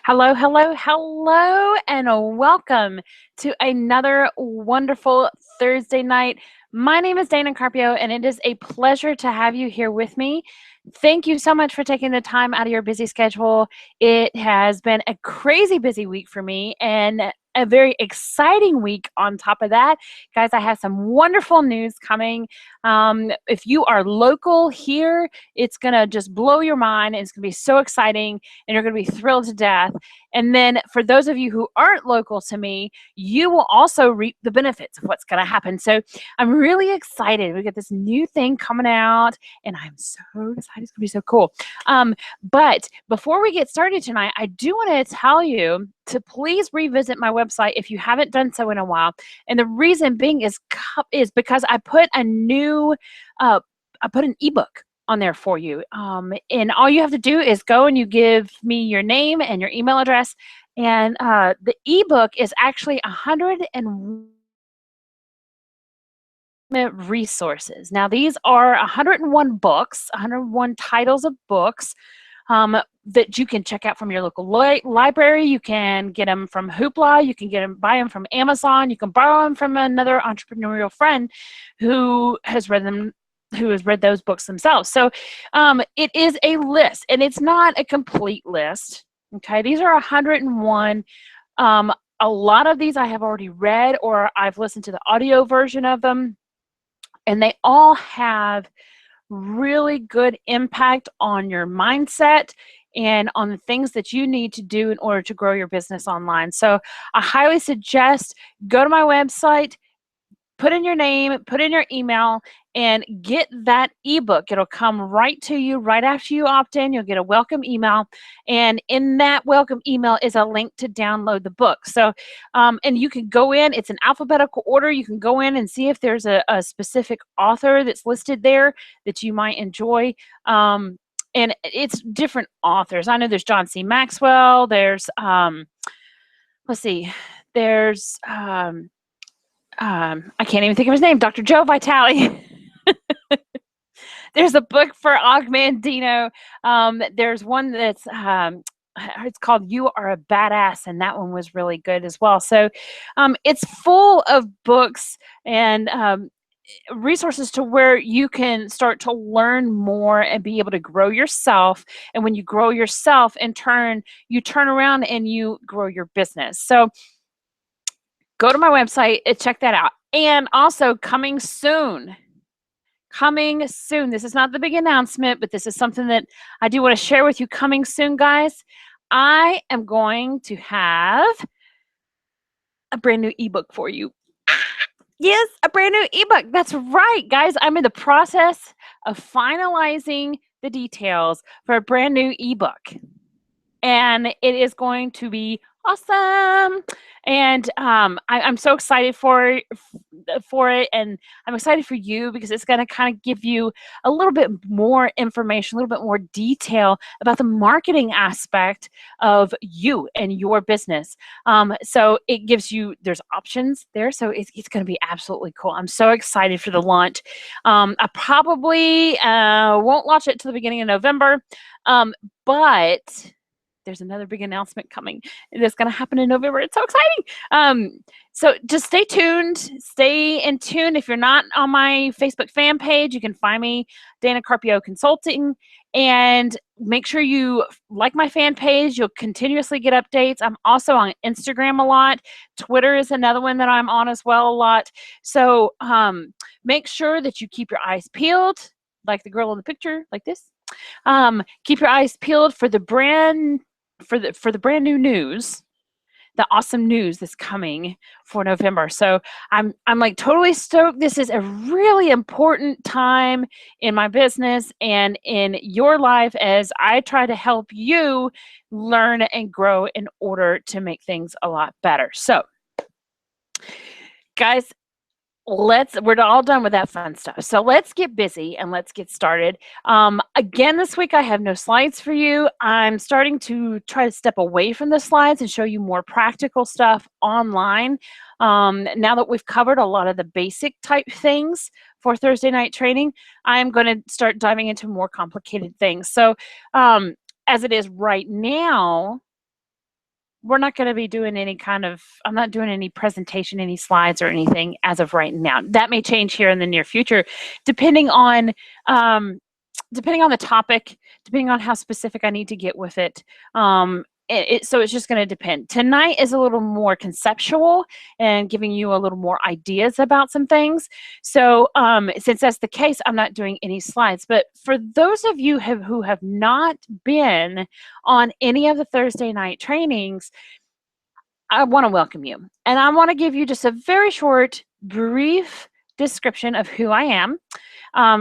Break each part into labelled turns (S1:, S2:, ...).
S1: Hello, hello, hello, and welcome to another wonderful Thursday night. My name is Dana Carpio, and it is a pleasure to have you here with me. Thank you so much for taking the time out of your busy schedule. It has been a crazy busy week for me and a very exciting week on top of that. Guys, I have some wonderful news coming. If you are local here, it's going to just blow your mind. And it's going to be so exciting, and you're going to be thrilled to death. And then for those of you who aren't local to me, you will also reap the benefits of what's going to happen. So I'm really excited. We got this new thing coming out, and I'm so excited. It's going to be so cool. But before we get started tonight, I do want to tell you to please revisit my website if you haven't done so in a while. And the reason being is because I put an ebook on there for you. And all you have to do is go and you give me your name and your email address. And the ebook is actually 101 resources. Now, these are 101 books, 101 titles of books that you can check out from your local library. You can get them from Hoopla. You can buy them from Amazon. You can borrow them from another entrepreneurial friend who has read them, who has read those books themselves. So it is a list, and it's not a complete list. Okay, these are 101. A lot of these I have already read, or I've listened to the audio version of them, and they all have really good impact on your mindset and on the things that you need to do in order to grow your business online. So I highly suggest go to my website, put in your name, put in your email, and get that ebook. It'll come right to you right after you opt in. You'll get a welcome email, and in that welcome email is a link to download the book. So, and you can go in, it's an alphabetical order. You can go in and see if there's a specific author that's listed there that you might enjoy. And it's different authors. I know there's John C. Maxwell. There's, let's see, there's, I can't even think of his name, Dr. Joe Vitale. There's a book for Og Mandino. There's one that's it's called "You Are a Badass," and that one was really good as well. So it's full of books and resources to where you can start to learn more and be able to grow yourself. And when you grow yourself, in turn, you turn around and you grow your business. So go to my website and check that out. And also coming soon. This is not the big announcement, but this is something that I do want to share with you. Coming soon, guys, I am going to have a brand new ebook for you. Yes, a brand new ebook. That's right, guys. I'm in the process of finalizing the details for a brand new ebook, and it is going to be awesome. And I'm so excited for it, and I'm excited for you because it's going to kind of give you a little bit more information, a little bit more detail about the marketing aspect of you and your business. So it gives you, there's options there, so it's going to be absolutely cool. I'm so excited for the launch. I probably won't launch it till the beginning of November, but there's another big announcement coming that's going to happen in November. It's so exciting. So just stay tuned. Stay in tune. If you're not on my Facebook fan page, you can find me, Dana Carpio Consulting, and make sure you like my fan page. You'll continuously get updates. I'm also on Instagram a lot. Twitter is another one that I'm on as well a lot. So make sure that you keep your eyes peeled, like the girl in the picture, like this. Keep your eyes peeled for the brand new news, the awesome news that's coming for November. So I'm like totally stoked. This is a really important time in my business and in your life as I try to help you learn and grow in order to make things a lot better. So guys, we're all done with that fun stuff. So let's get busy and let's get started. Again, this week I have no slides for you. I'm starting to try to step away from the slides and show you more practical stuff online. Now that we've covered a lot of the basic type things for Thursday night training, I'm going to start diving into more complicated things. So as it is right now, we're not going to be doing any kind of, I'm not doing any presentation, any slides or anything as of right now. That may change here in the near future, depending on, depending on the topic, depending on how specific I need to get with it. So it's just going to depend. Tonight is a little more conceptual and giving you a little more ideas about some things. So since that's the case, I'm not doing any slides. But for those of you who have not been on any of the Thursday night trainings, I want to welcome you. And I want to give you just a very short, brief description of who I am.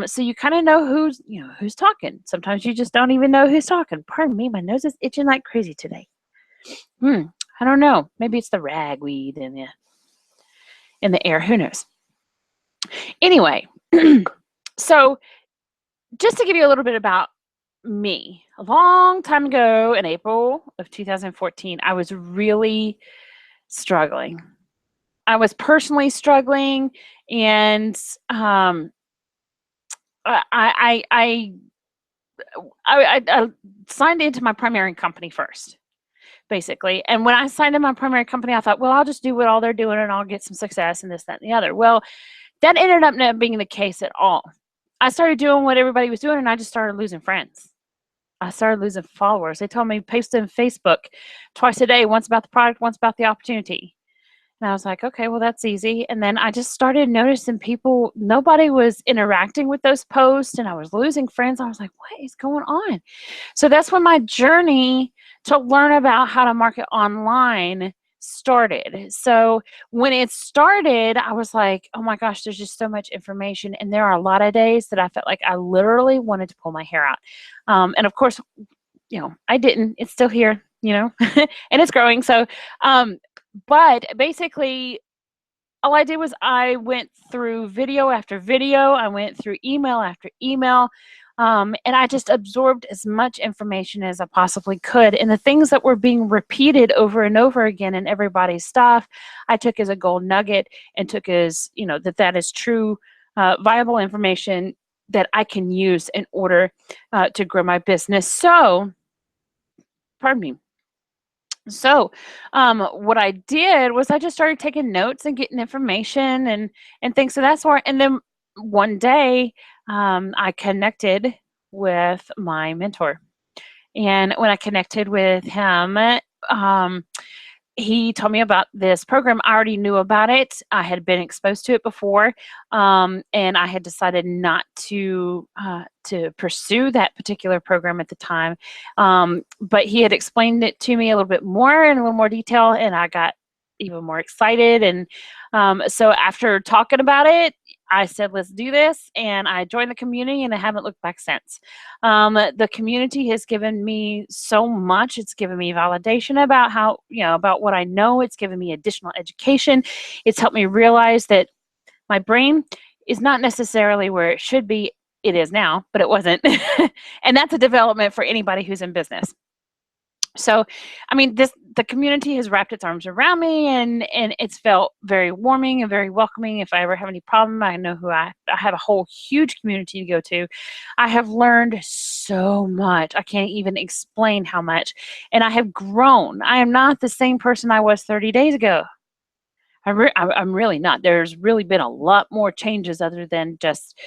S1: So you kind of know who's talking. Sometimes you just don't even know who's talking. Pardon me, my nose is itching like crazy today. I don't know. Maybe it's the ragweed in the air. Who knows? Anyway, so just to give you a little bit about me, a long time ago in April of 2014, I was really struggling. I was personally struggling, and I signed into my primary company first, basically. And when I signed in my primary company, I thought, well, I'll just do what all they're doing and I'll get some success and this, that, and the other. Well, that ended up not being the case at all. I started doing what everybody was doing, and I just started losing friends. I started losing followers. They told me post on Facebook twice a day, once about the product, once about the opportunity. And I was like, okay, well, that's easy. And then I just started noticing people, nobody was interacting with those posts, and I was losing friends. I was like, what is going on? So that's when my journey to learn about how to market online started. So when it started, I was like, oh my gosh, there's just so much information. And there are a lot of days that I felt like I literally wanted to pull my hair out. And of course, I didn't. It's still here, and it's growing. So, but basically, all I did was I went through video after video. I went through email after email. And I just absorbed as much information as I possibly could. And the things that were being repeated over and over again in everybody's stuff, I took as a gold nugget and took as, that is true, viable information that I can use in order to grow my business. So, pardon me. So, what I did was I just started taking notes and getting information and things of that sort. And then one day, I connected with my mentor, and when I connected with him, he told me about this program. I already knew about it. I had been exposed to it before, and I had decided not to pursue that particular program at the time. But he had explained it to me a little bit more in a little more detail, and I got even more excited. And so after talking about it, I said, let's do this. And I joined the community, and I haven't looked back since. The community has given me so much. It's given me validation about about what I know. It's given me additional education. It's helped me realize that my brain is not necessarily where it should be. It is now, but it wasn't. And that's a development for anybody who's in business. So, I mean, the community has wrapped its arms around me, and it's felt very warming and very welcoming. If I ever have any problem, I know I have a whole huge community to go to. I have learned so much. I can't even explain how much. And I have grown. I am not the same person I was 30 days ago. I'm really not. There's really been a lot more changes other than just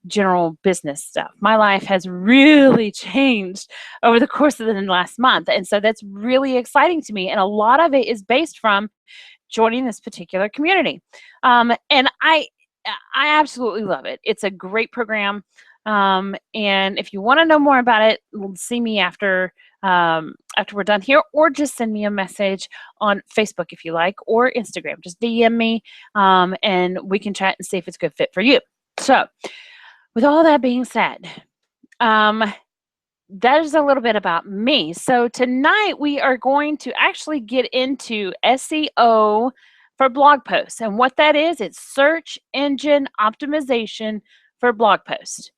S1: general business stuff. My life has really changed over the course of the last month. And so that's really exciting to me. And a lot of it is based from joining this particular community. And I absolutely love it. It's a great program. And if you want to know more about it, see me after we're done here, or just send me a message on Facebook if you like, or Instagram. Just DM me, and we can chat and see if it's a good fit for you. So, with all that being said, that is a little bit about me. So tonight we are going to actually get into SEO for blog posts. And what that is, it's search engine optimization for blog posts.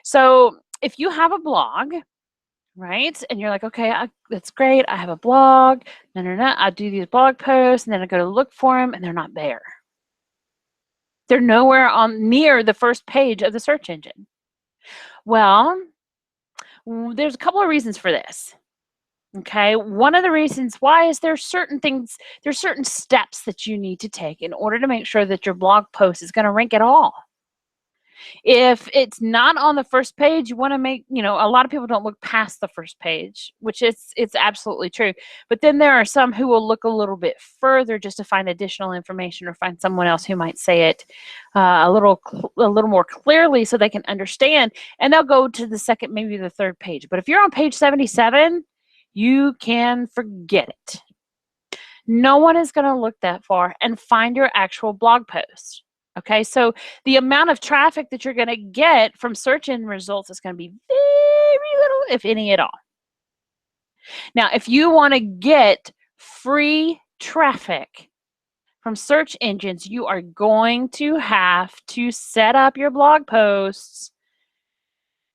S1: So if you have a blog, right, and you're like, okay, that's great. I have a blog. No. I do these blog posts, and then I go to look for them, and they're not there. They're nowhere near the first page of the search engine. Well, there's a couple of reasons for this. Okay, one of the reasons why is there's certain steps that you need to take in order to make sure that your blog post is going to rank at all. If it's not on the first page, you want to make, a lot of people don't look past the first page, which it's absolutely true. But then there are some who will look a little bit further just to find additional information or find someone else who might say it a little more clearly so they can understand, and they'll go to the second, maybe the third page. But if you're on page 77, you can forget it. No one is going to look that far and find your actual blog post. Okay, so the amount of traffic that you're going to get from search engine results is going to be very little, if any at all. Now, if you want to get free traffic from search engines, you are going to have to set up your blog posts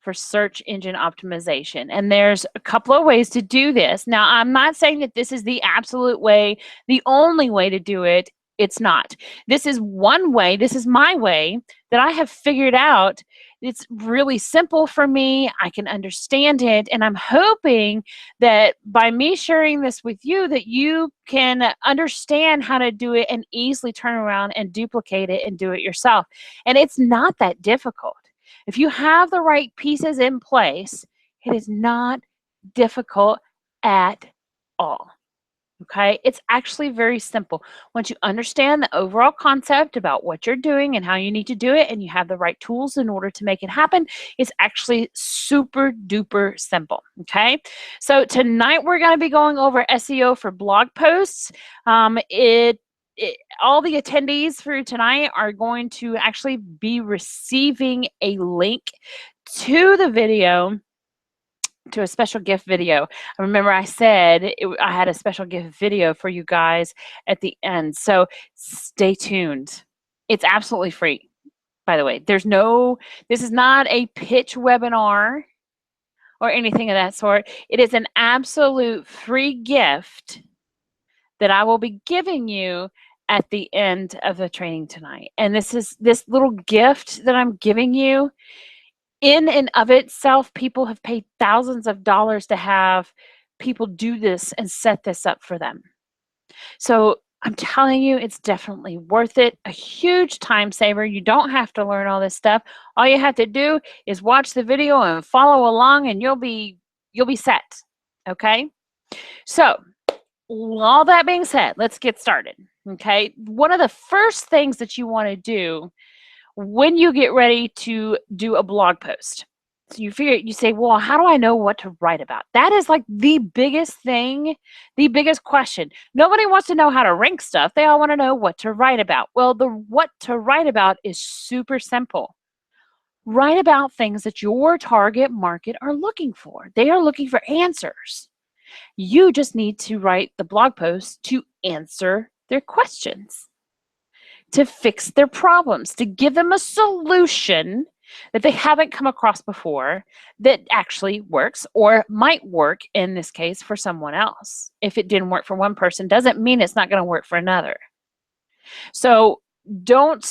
S1: for search engine optimization. And there's a couple of ways to do this. Now, I'm not saying that this is the absolute way, the only way to do it. It's not. This is one way, this is my way that I have figured out. It's really simple for me. I can understand it. And I'm hoping that by me sharing this with you, that you can understand how to do it and easily turn around and duplicate it and do it yourself. And it's not that difficult. If you have the right pieces in place, it is not difficult at all. Okay, it's actually very simple. Once you understand the overall concept about what you're doing and how you need to do it, and you have the right tools in order to make it happen, it's actually super duper simple. Okay, so tonight we're going to be going over SEO for blog posts. All the attendees for tonight are going to actually be receiving a link to the video, to a special gift video. I remember I said I had a special gift video for you guys at the end. So stay tuned. It's absolutely free, by the way. This is not a pitch webinar or anything of that sort. It is an absolute free gift that I will be giving you at the end of the training tonight. And this little gift that I'm giving you, in and of itself, people have paid thousands of dollars to have people do this and set this up for them. So I'm telling you, it's definitely worth it. A huge time saver. You don't have to learn all this stuff. All you have to do is watch the video and follow along, and you'll be set. Okay? So all that being said, let's get started. Okay? One of the first things that you want to do when you get ready to do a blog post, so you say, well, how do I know what to write about? That is like the biggest thing, the biggest question. Nobody wants to know how to rank stuff. They all want to know what to write about. Well, the what to write about is super simple. Write about things that your target market are looking for. They are looking for answers. You just need to write the blog post to answer their questions, to fix their problems, to give them a solution that they haven't come across before that actually works or might work in this case for someone else. If it didn't work for one person, doesn't mean it's not going to work for another. So don't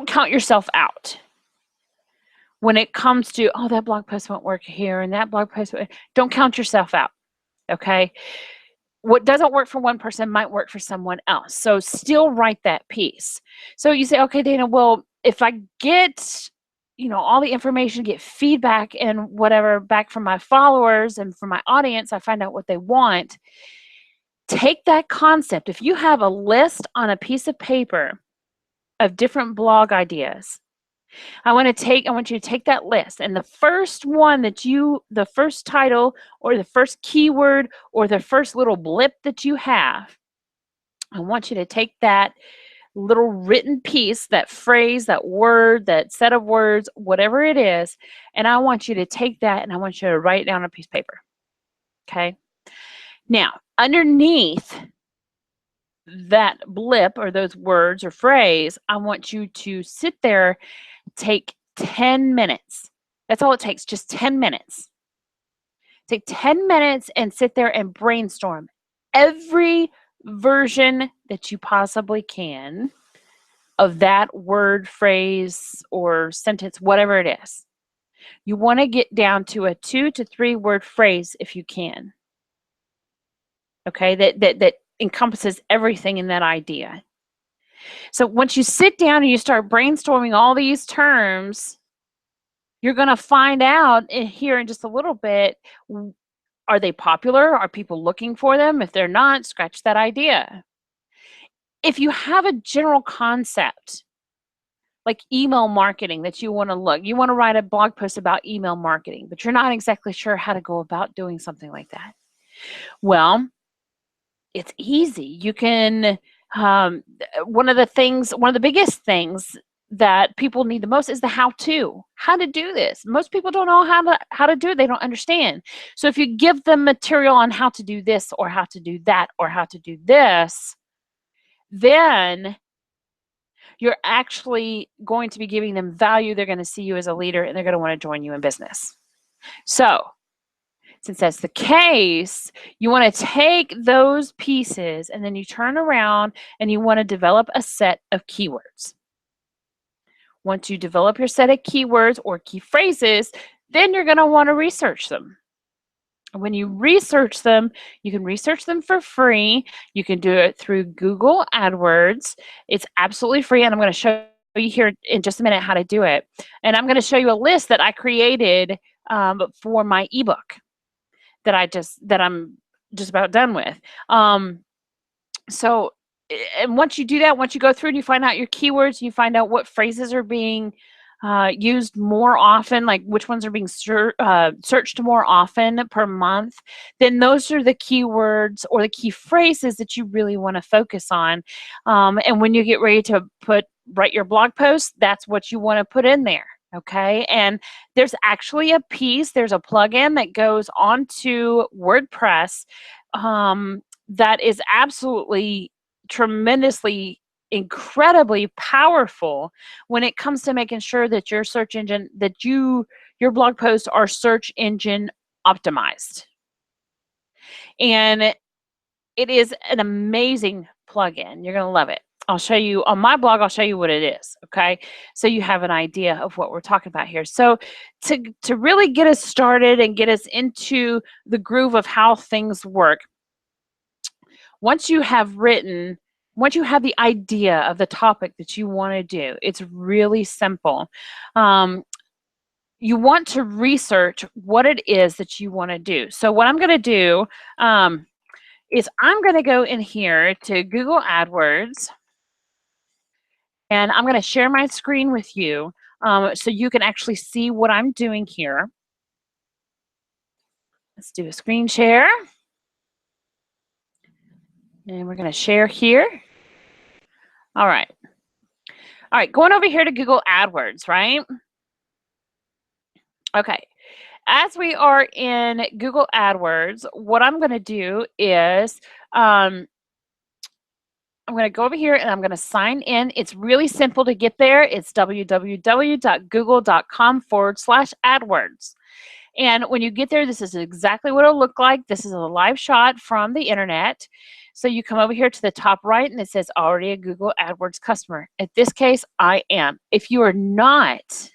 S1: count yourself out when it comes to, oh, that blog post won't work here and that blog post won't. Don't count yourself out. Okay. What doesn't work for one person might work for someone else. So still write that piece. So you say, okay, Dana, well, if I get, all the information, get feedback and whatever back from my followers and from my audience, I find out what they want. Take that concept. If you have a list on a piece of paper of different blog ideas, I want you to take that list, and the first one the first title or the first keyword or the first little blip that you have, I want you to take that little written piece, that phrase, that word, that set of words, whatever it is, and I want you to take that and I want you to write it down on a piece of paper. Okay? Now, underneath that blip or those words or phrase, I want you to sit there. Take 10 minutes. That's all it takes, just 10 minutes. Take 10 minutes and sit there and brainstorm every version that you possibly can of that word, phrase, or sentence, whatever it is. You want to get down to a 2 to 3 word phrase if you can. Okay, that encompasses everything in that idea. So once you sit down and you start brainstorming all these terms, you're going to find out here in just a little bit, are they popular? Are people looking for them? If they're not, scratch that idea. If you have a general concept, like email marketing that you want to write a blog post about email marketing, but you're not exactly sure how to go about doing something like that. Well, it's easy. You can, one of the biggest things that people need the most is the how to do this. Most people don't know how to do it. They don't understand. So if you give them material on how to do this or how to do that or how to do this, then you're actually going to be giving them value. They're going to see you as a leader and they're going to want to join you in business. So since that's the case, you want to take those pieces and then you turn around and you want to develop a set of keywords. Once you develop your set of keywords or key phrases, then you're going to want to research them. When you research them, you can research them for free. You can do it through Google AdWords. It's absolutely free, and I'm going to show you here in just a minute how to do it. And I'm going to show you a list that I created for my ebook that I'm just about done with. And once you do that, once you go through and you find out your keywords, you find out what phrases are being used more often, like which ones are being searched more often per month, then those are the keywords or the key phrases that you really want to focus on. And when you get ready to write your blog post, that's what you want to put in there. Okay, and there's actually a plugin that goes onto WordPress that is absolutely tremendously incredibly powerful when it comes to making sure that your search engine your blog posts are search engine optimized. And it is an amazing plugin. You're going to love it. I'll show you on my blog. I'll show you what it is. Okay, so you have an idea of what we're talking about here. So to really get us started and get us into the groove of how things work, once you have the idea of the topic that you want to do, it's really simple. You want to research what it is that you want to do. So what I'm going to do is I'm going to go in here to Google AdWords, and I'm going to share my screen with you so you can actually see what I'm doing here. Let's do a screen share. And we're going to share here. All right. All right, going over here to Google AdWords, right? Okay. As we are in Google AdWords, what I'm going to do is I'm going to go over here and I'm going to sign in. It's really simple to get there. It's www.google.com/AdWords. And when you get there, this is exactly what it'll look like. This is a live shot from the internet. So you come over here to the top right and it says already a Google AdWords customer. In this case, I am. If you are not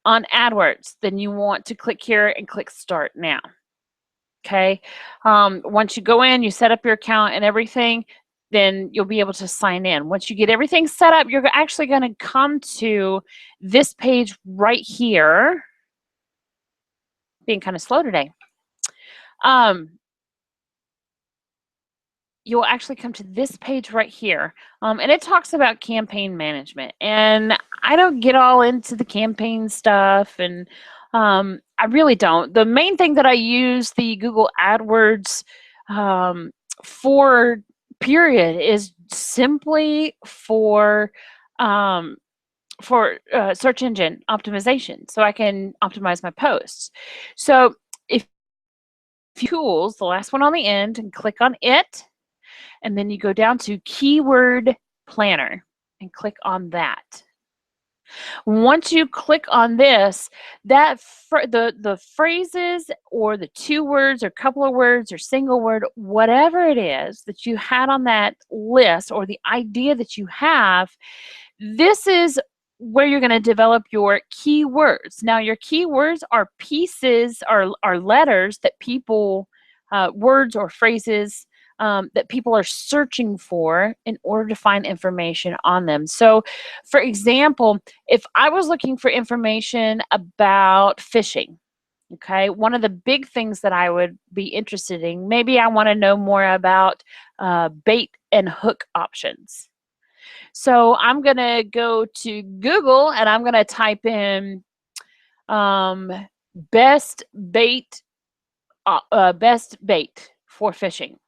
S1: on AdWords, then you want to click here and click start now. Okay. Once you go in, you set up your account and everything, then you'll be able to sign in. Once you get everything set up, you're actually going to come to this page right here. Being kind of slow today. You'll actually come to this page right here, and it talks about campaign management. And I don't get all into the campaign stuff, and I really don't. The main thing that I use the Google AdWords for, period, is simply for search engine optimization, so I can optimize my posts. So if tools, the last one on the end, and click on it, and then you go down to Keyword Planner and click on that. Once you click on this, the phrases or the 2 words or couple of words or single word, whatever it is that you had on that list or the idea that you have, this is where you're going to develop your keywords. Now, your keywords are pieces, are letters that people, words or phrases that people are searching for in order to find information on them. So, for example, if I was looking for information about fishing, okay, one of the big things that I would be interested in, maybe I want to know more about bait and hook options. So I'm going to go to Google and I'm going to type in um, best bait for fishing.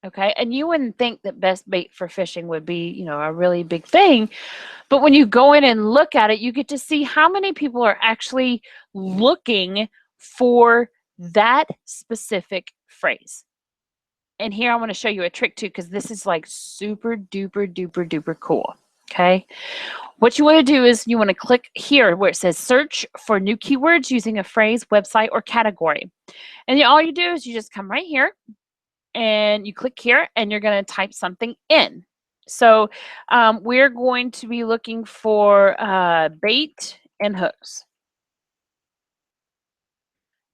S1: Okay, and you wouldn't think that best bait for fishing would be, a really big thing, but when you go in and look at it, you get to see how many people are actually looking for that specific phrase. And here I want to show you a trick too, because this is like super duper duper duper cool. Okay, what you want to do is you want to click here where it says search for new keywords using a phrase, website, or category. And all you do is you just come right here and you click here and you're going to type something in. So we're going to be looking for bait and hooks.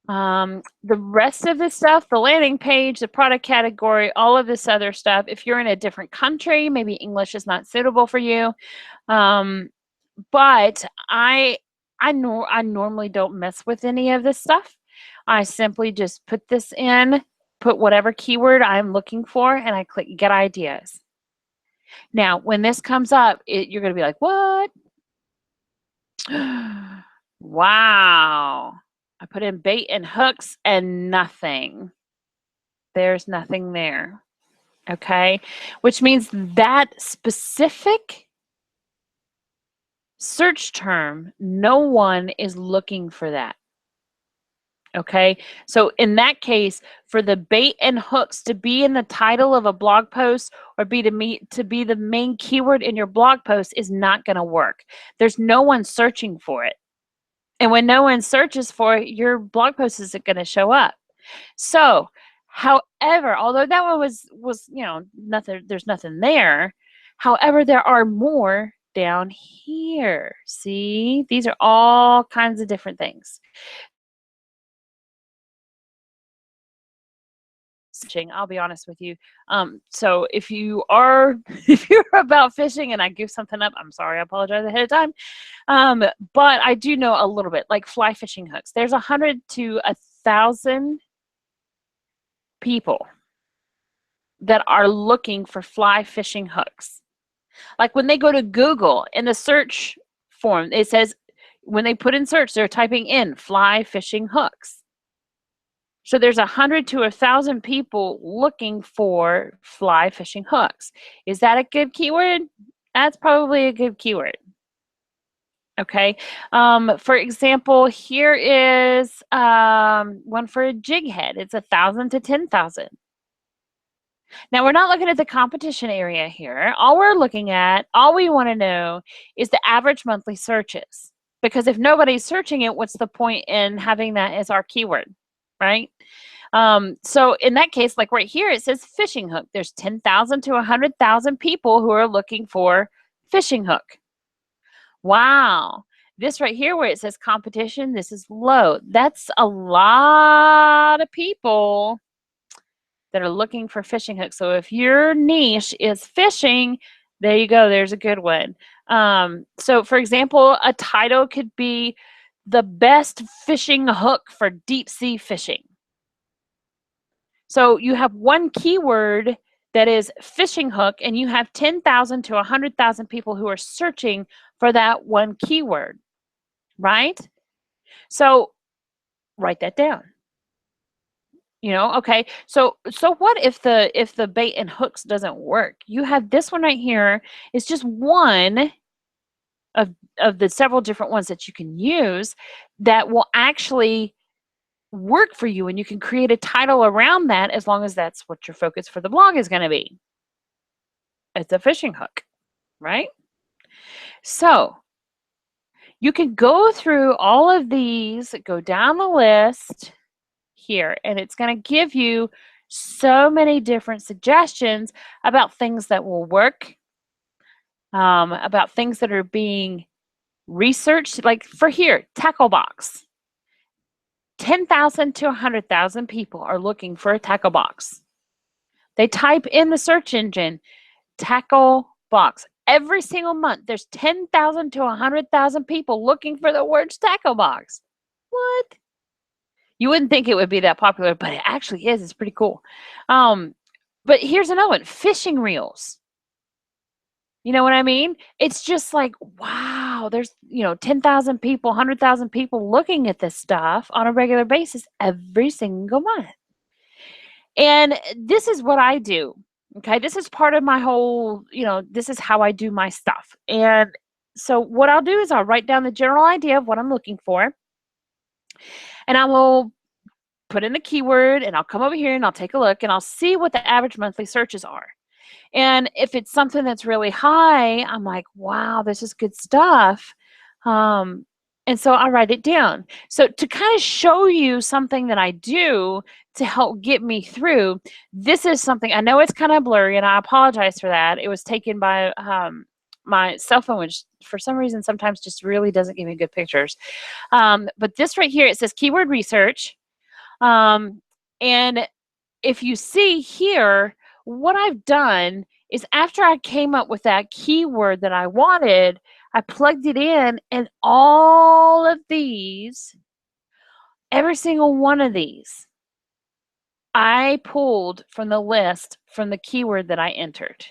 S1: The rest of this stuff, the landing page, the product category, all of this other stuff, if you're in a different country, maybe English is not suitable for you. But I normally don't mess with any of this stuff. I simply just put this in, put whatever keyword I'm looking for, and I click get ideas. Now, when this comes up, you're going to be like, what? Wow. I put in bait and hooks and nothing. There's nothing there. Okay. Which means that specific search term, no one is looking for that. Okay. So in that case, for the bait and hooks to be in the title of a blog post or to be the main keyword in your blog post is not going to work. There's no one searching for it. And when no one searches for it, your blog post isn't going to show up. So, however, although that one was nothing, there's nothing there. However, there are more down here. See, these are all kinds of different things. I'll be honest with you. So if you're about fishing and I give something up, I'm sorry, I apologize ahead of time. But I do know a little bit, like fly fishing hooks. There's 100 to 1,000 people that are looking for fly fishing hooks. Like when they go to Google in the search form, it says when they put in search, they're typing in fly fishing hooks. So there's 100 to 1,000 people looking for fly fishing hooks. Is that a good keyword? That's probably a good keyword. Okay. For example, here is one for a jig head. It's 1,000 to 10,000. Now we're not looking at the competition area here. All we want to know is the average monthly searches. Because if nobody's searching it, what's the point in having that as our keyword, right? So in that case, like right here, it says fishing hook. There's 10,000 to 100,000 people who are looking for fishing hook. Wow. This right here where it says competition, this is low. That's a lot of people that are looking for fishing hooks. So if your niche is fishing, there you go. There's a good one. So for example, a title could be the best fishing hook for deep sea fishing. So you have one keyword that is fishing hook, and you have 10,000 to 100,000 people who are searching for that one keyword, right? So write that down. Okay. So what if the bait and hooks doesn't work? You have this one right here. It's just one of the several different ones that you can use that will actually work for you, and you can create a title around that as long as that's what your focus for the blog is going to be. It's a fishing hook, right? So you can go through all of these, go down the list here, and it's going to give you so many different suggestions about things that will work, about things that are being research, like for here, tackle box. 10,000 to 100,000 people are looking for a tackle box. They type in the search engine, tackle box. Every single month, there's 10,000 to 100,000 people looking for the words tackle box. What? You wouldn't think it would be that popular, but it actually is. It's pretty cool. But here's another one, fishing reels. You know what I mean? It's just like, wow, there's, 10,000 people, 100,000 people looking at this stuff on a regular basis every single month. And this is what I do. Okay. This is part of my whole, this is how I do my stuff. And so what I'll do is I'll write down the general idea of what I'm looking for. And I will put in the keyword and I'll come over here and I'll take a look and I'll see what the average monthly searches are. And if it's something that's really high, I'm like, wow, this is good stuff. And so I write it down. So to kind of show you something that I do to help get me through, this is something, I know it's kind of blurry and I apologize for that. It was taken by my cell phone, which for some reason sometimes just really doesn't give me good pictures. But this right here, it says keyword research. And if you see here, what I've done is after I came up with that keyword that I wanted, I plugged it in and all of these, every single one of these, I pulled from the list from the keyword that I entered.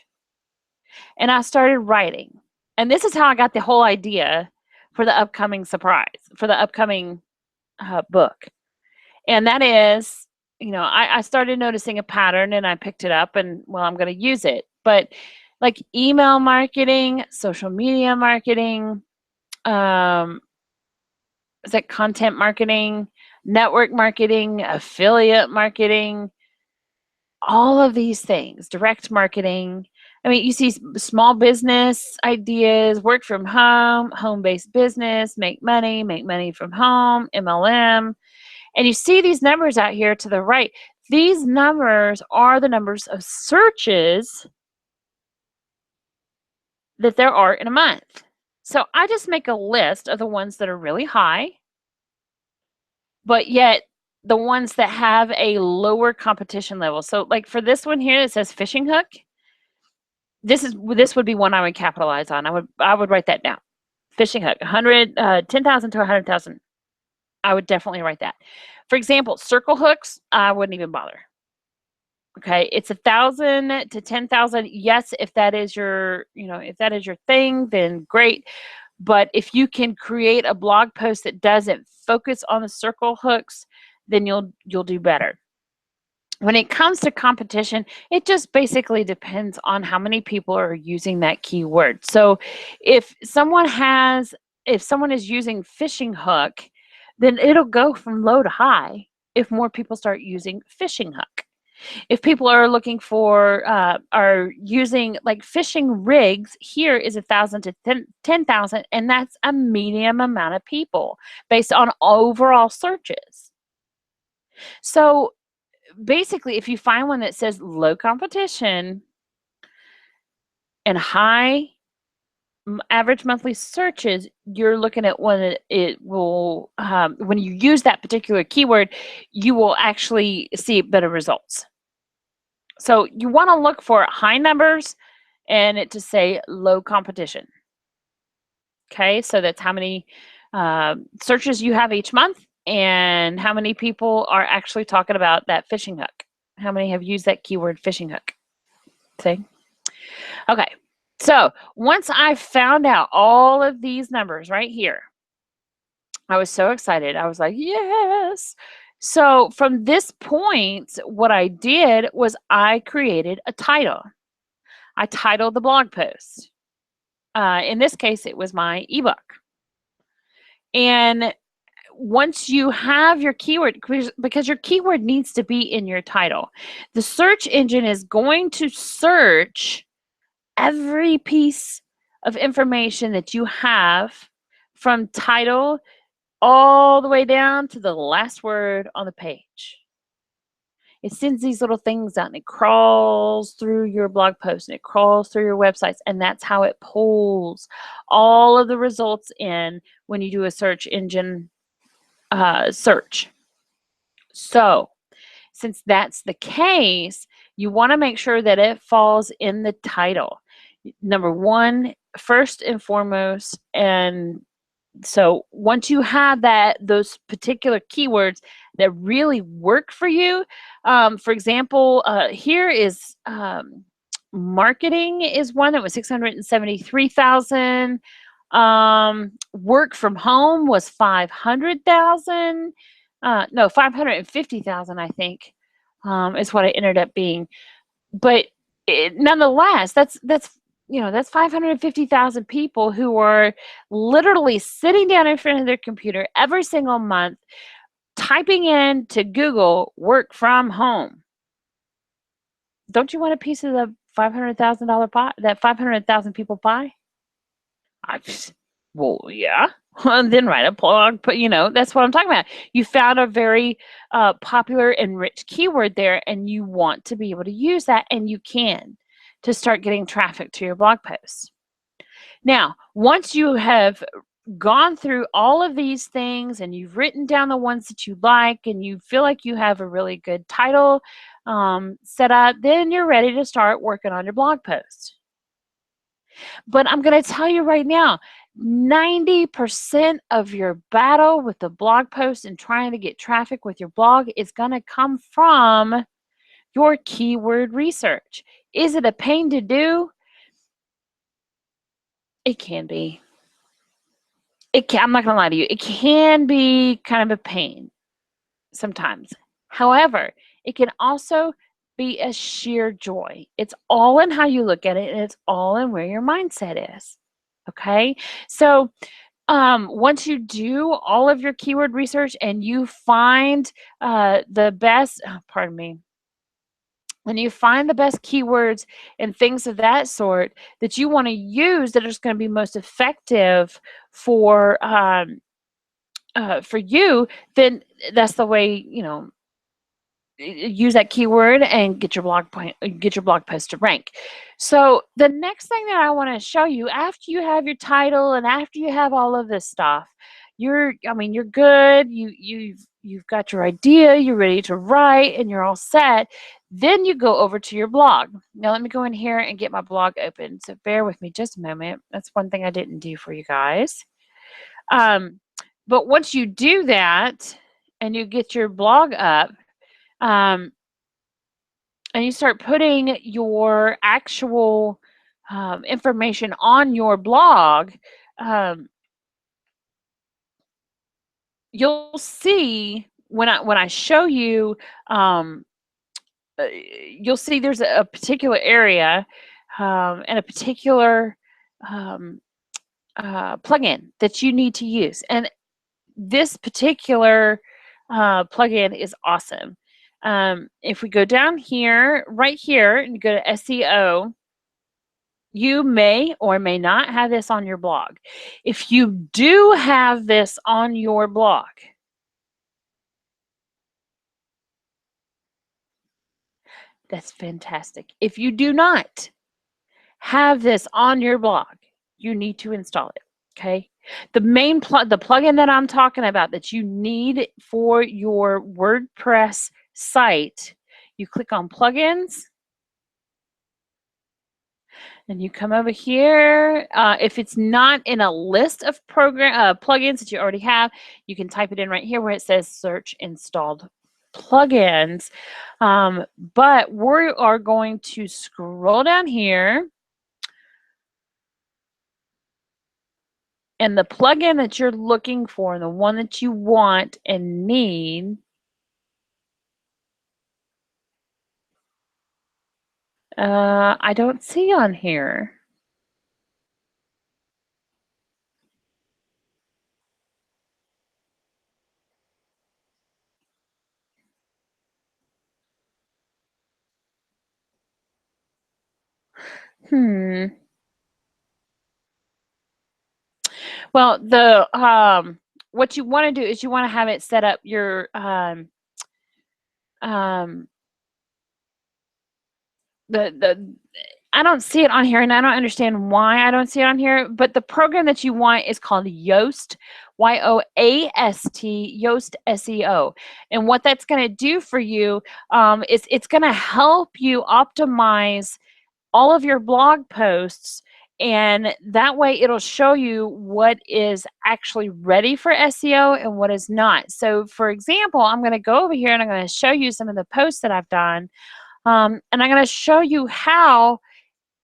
S1: And I started writing. And this is how I got the whole idea for the upcoming for the upcoming book. And that is, I started noticing a pattern and I picked it up and, well, I'm going to use it. But like email marketing, social media marketing, is that content marketing, network marketing, affiliate marketing, all of these things, direct marketing. I mean, you see small business ideas, work from home, home-based business, make money from home, MLM. And you see these numbers out here to the right. These numbers are the numbers of searches that there are in a month. So I just make a list of the ones that are really high, but yet the ones that have a lower competition level. So like for this one here, it says fishing hook. This would be one I would capitalize on. I would write that down. Fishing hook, 10,000 to 100,000. I would definitely write that. For example, circle hooks, I wouldn't even bother. Okay, it's 1,000 to 10,000. Yes, if that is your, if that is your thing, then great. But if you can create a blog post that doesn't focus on the circle hooks, then you'll do better. When it comes to competition, it just basically depends on how many people are using that keyword. So if someone is using fishing hook, then it'll go from low to high if more people start using fishing hook. If people are looking for, are using like fishing rigs, here is 1,000 to 10,000, and that's a medium amount of people based on overall searches. So basically, if you find one that says low competition and high average monthly searches, you're looking at one that it will, when you use that particular keyword, you will actually see better results. So you want to look for high numbers and it to say low competition. Okay, so that's how many searches you have each month and how many people are actually talking about that fishing hook. How many have used that keyword fishing hook? See? Okay, so once I found out all of these numbers right here, I was so excited. I was like, yes. So from this point, what I did was I created a title. I titled the blog post. In this case, it was my ebook. And once you have your keyword, because your keyword needs to be in your title, the search engine is going to search every piece of information that you have from title all the way down to the last word on the page. It sends these little things out and it crawls through your blog post and it crawls through your websites, and that's how it pulls all of the results in when you do a search engine search. So since that's the case, you want to make sure that it falls in the title. Number one, first and foremost, and so once you have those particular keywords that really work for you, for example, here is marketing is one that was 673,000. Work from home was 500,000. No, 550,000, I think, is what it ended up being. But nonetheless, that's 550,000 people who are literally sitting down in front of their computer every single month, typing in to Google work from home. Don't you want a piece of the $500,000 pie, that 500,000 people pie? Well, yeah. And then write a blog, but that's what I'm talking about. You found a very popular and rich keyword there, and you want to be able to use that, and you can, to start getting traffic to your blog posts. Now, once you have gone through all of these things and you've written down the ones that you like and you feel like you have a really good title set up, then you're ready to start working on your blog post. But I'm going to tell you right now, 90% of your battle with the blog post and trying to get traffic with your blog is going to come from your keyword research. Is it a pain to do? It can be. I'm not going to lie to you. It can be kind of a pain sometimes. However, it can also be a sheer joy. It's all in how you look at it, and it's all in where your mindset is. Okay? So once you do all of your keyword research and you find the best, pardon me, when you find the best keywords and things of that sort that you want to use that are going to be most effective for you, then that's the way, use that keyword and get your blog post to rank. So the next thing that I want to show you, after you have your title and after you have all of this stuff, you're good. You've got your idea, you're ready to write, and you're all set. Then you go over to your blog. Now let me go in here and get my blog open. So bear with me just a moment. That's one thing I didn't do for you guys. But once you do that and you get your blog up, and you start putting your actual information on your blog, you'll see when I show you, you'll see there's a particular area and a particular plugin that you need to use, and this particular plugin is awesome. If we go down here, right here, and go to SEO, you may or may not have this on your blog. If you do have this on your blog, that's fantastic. If you do not have this on your blog, you need to install it. Okay. The main the plugin that I'm talking about that you need for your WordPress site, you click on plugins and you come over here. If it's not in a list of plugins that you already have, you can type it in right here where it says search installed plugins. But we are going to scroll down here. And the plugin that you're looking for, the one that you want and need, I don't see on here. Well, what you want to do is you want to have it set up your I don't see it on here, and I don't understand why I don't see it on here, but the program that you want is called Yoast, Yoast, Yoast SEO. And what that's going to do for you is it's going to help you optimize all of your blog posts, and that way it'll show you what is actually ready for SEO and what is not. So for example, I'm going to go over here and I'm going to show you some of the posts that I've done, and I'm going to show you how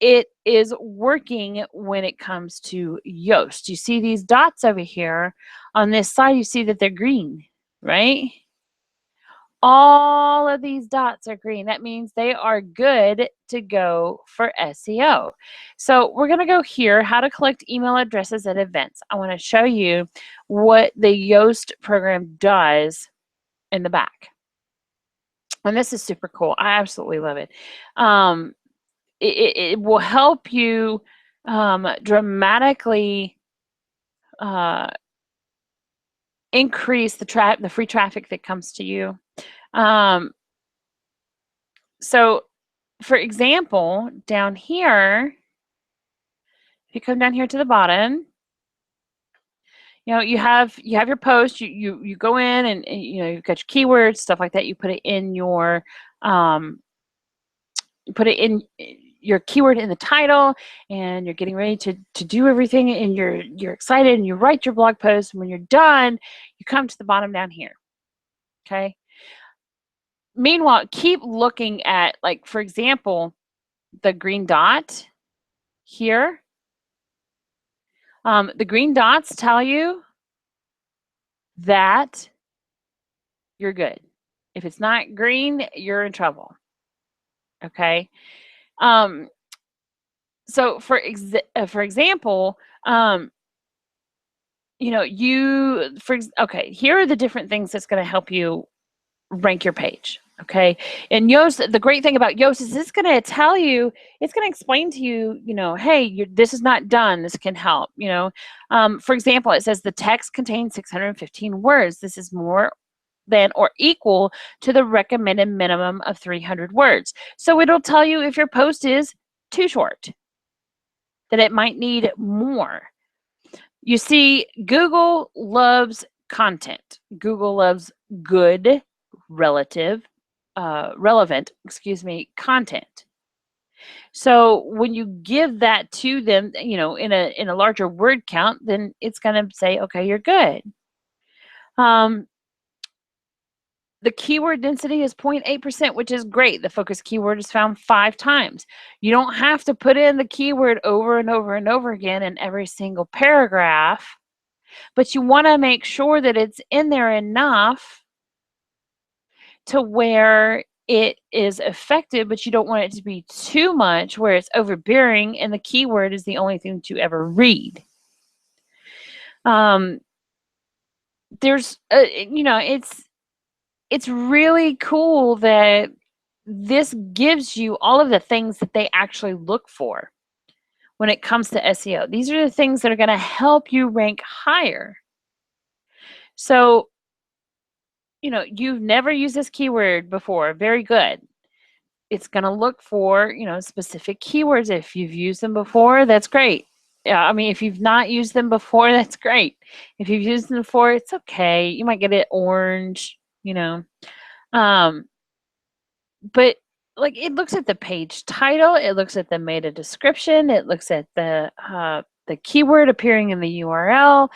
S1: it is working when it comes to Yoast. You see these dots over here on this side, you see that they're green, right? All of these dots are green. That means they are good to go for SEO. So we're going to go here, how to collect email addresses at events. I want to show you what the Yoast program does in the back. And this is super cool. I absolutely love it. It will help you dramatically increase the free traffic that comes to you. So for example, down here, if you come down here to the bottom, you have your post, you go in and you've got your keywords, stuff like that. You put it in your your keyword in the title, and you're getting ready to do everything, and you're excited, and you write your blog post, and when you're done, you come to the bottom down here. Okay. Meanwhile, keep looking at, like, for example, the green dot here. The green dots tell you that you're good. If it's not green, you're in trouble. Okay. So for example, okay, here are the different things that's going to help you rank your page. Okay. And Yoast, the great thing about Yoast is it's going to tell you, it's going to explain to you, hey, this is not done. This can help, for example, it says the text contains 615 words. This is more than or equal to the recommended minimum of 300 words. So it'll tell you if your post is too short, that it might need more. You see, Google loves content. Google loves good, relevant, content. So when you give that to them, in a larger word count, then it's going to say, okay, you're good. The keyword density is 0.8%, which is great. The focus keyword is found 5 times. You don't have to put in the keyword over and over and over again in every single paragraph, but you want to make sure that it's in there enough to where it is effective, but you don't want it to be too much where it's overbearing and the keyword is the only thing that you ever read. It's really cool that this gives you all of the things that they actually look for when it comes to SEO. These are the things that are going to help you rank higher. So, you've never used this keyword before. Very good. It's going to look for, specific keywords. If you've used them before, that's great. Yeah, I mean, if you've not used them before, that's great. If you've used them before, it's okay. You might get it orange, but like, it looks at the page title, it looks at the meta description, it looks at the keyword appearing in the URL.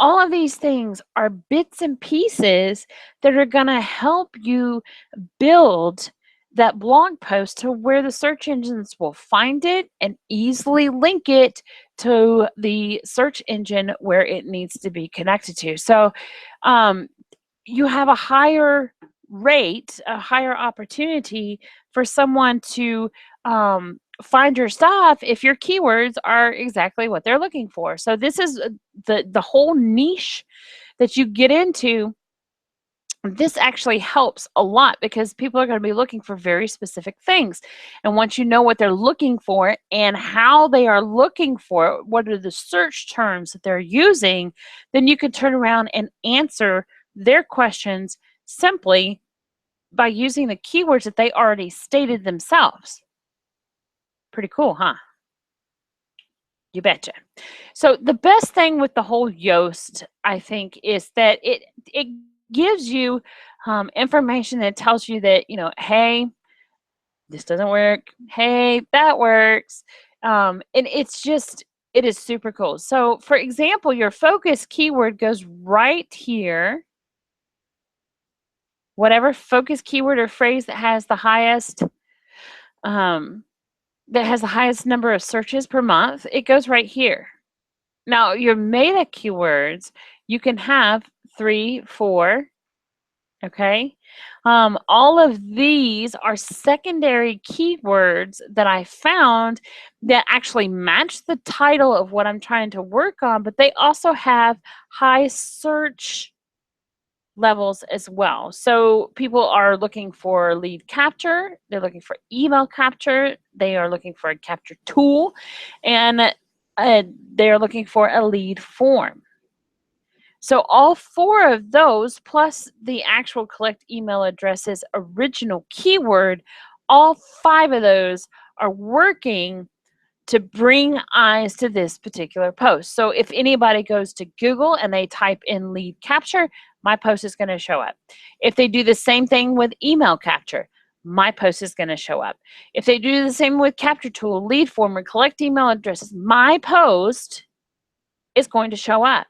S1: All of these things are bits and pieces that are going to help you build that blog post to where the search engines will find it and easily link it to the search engine where it needs to be connected to. So you have a higher rate, a higher opportunity for someone to find your stuff if your keywords are exactly what they're looking for. So this is the whole niche that you get into. This actually helps a lot because people are going to be looking for very specific things. And once you know what they're looking for and how they are looking for it, what are the search terms that they're using, then you can turn around and answer their questions simply by using the keywords that they already stated themselves. Pretty cool, huh? You betcha. So the best thing with the whole Yoast, I think, is that it gives you information that tells you that, hey, this doesn't work. Hey, that works. And it is super cool. So for example, your focus keyword goes right here. Whatever focus keyword or phrase that has the highest number of searches per month, it goes right here. Now, your meta keywords, you can have 3, 4, okay? All of these are secondary keywords that I found that actually match the title of what I'm trying to work on, but they also have high search levels as well. So people are looking for lead capture, they're looking for email capture, they are looking for a capture tool, and they're looking for a lead form. So all 4 of those, plus the actual collect email addresses original keyword, all 5 of those are working to bring eyes to this particular post. So if anybody goes to Google and they type in lead capture, my post is going to show up. If they do the same thing with email capture, my post is going to show up. If they do the same with capture tool, lead form, or collect email addresses, my post is going to show up.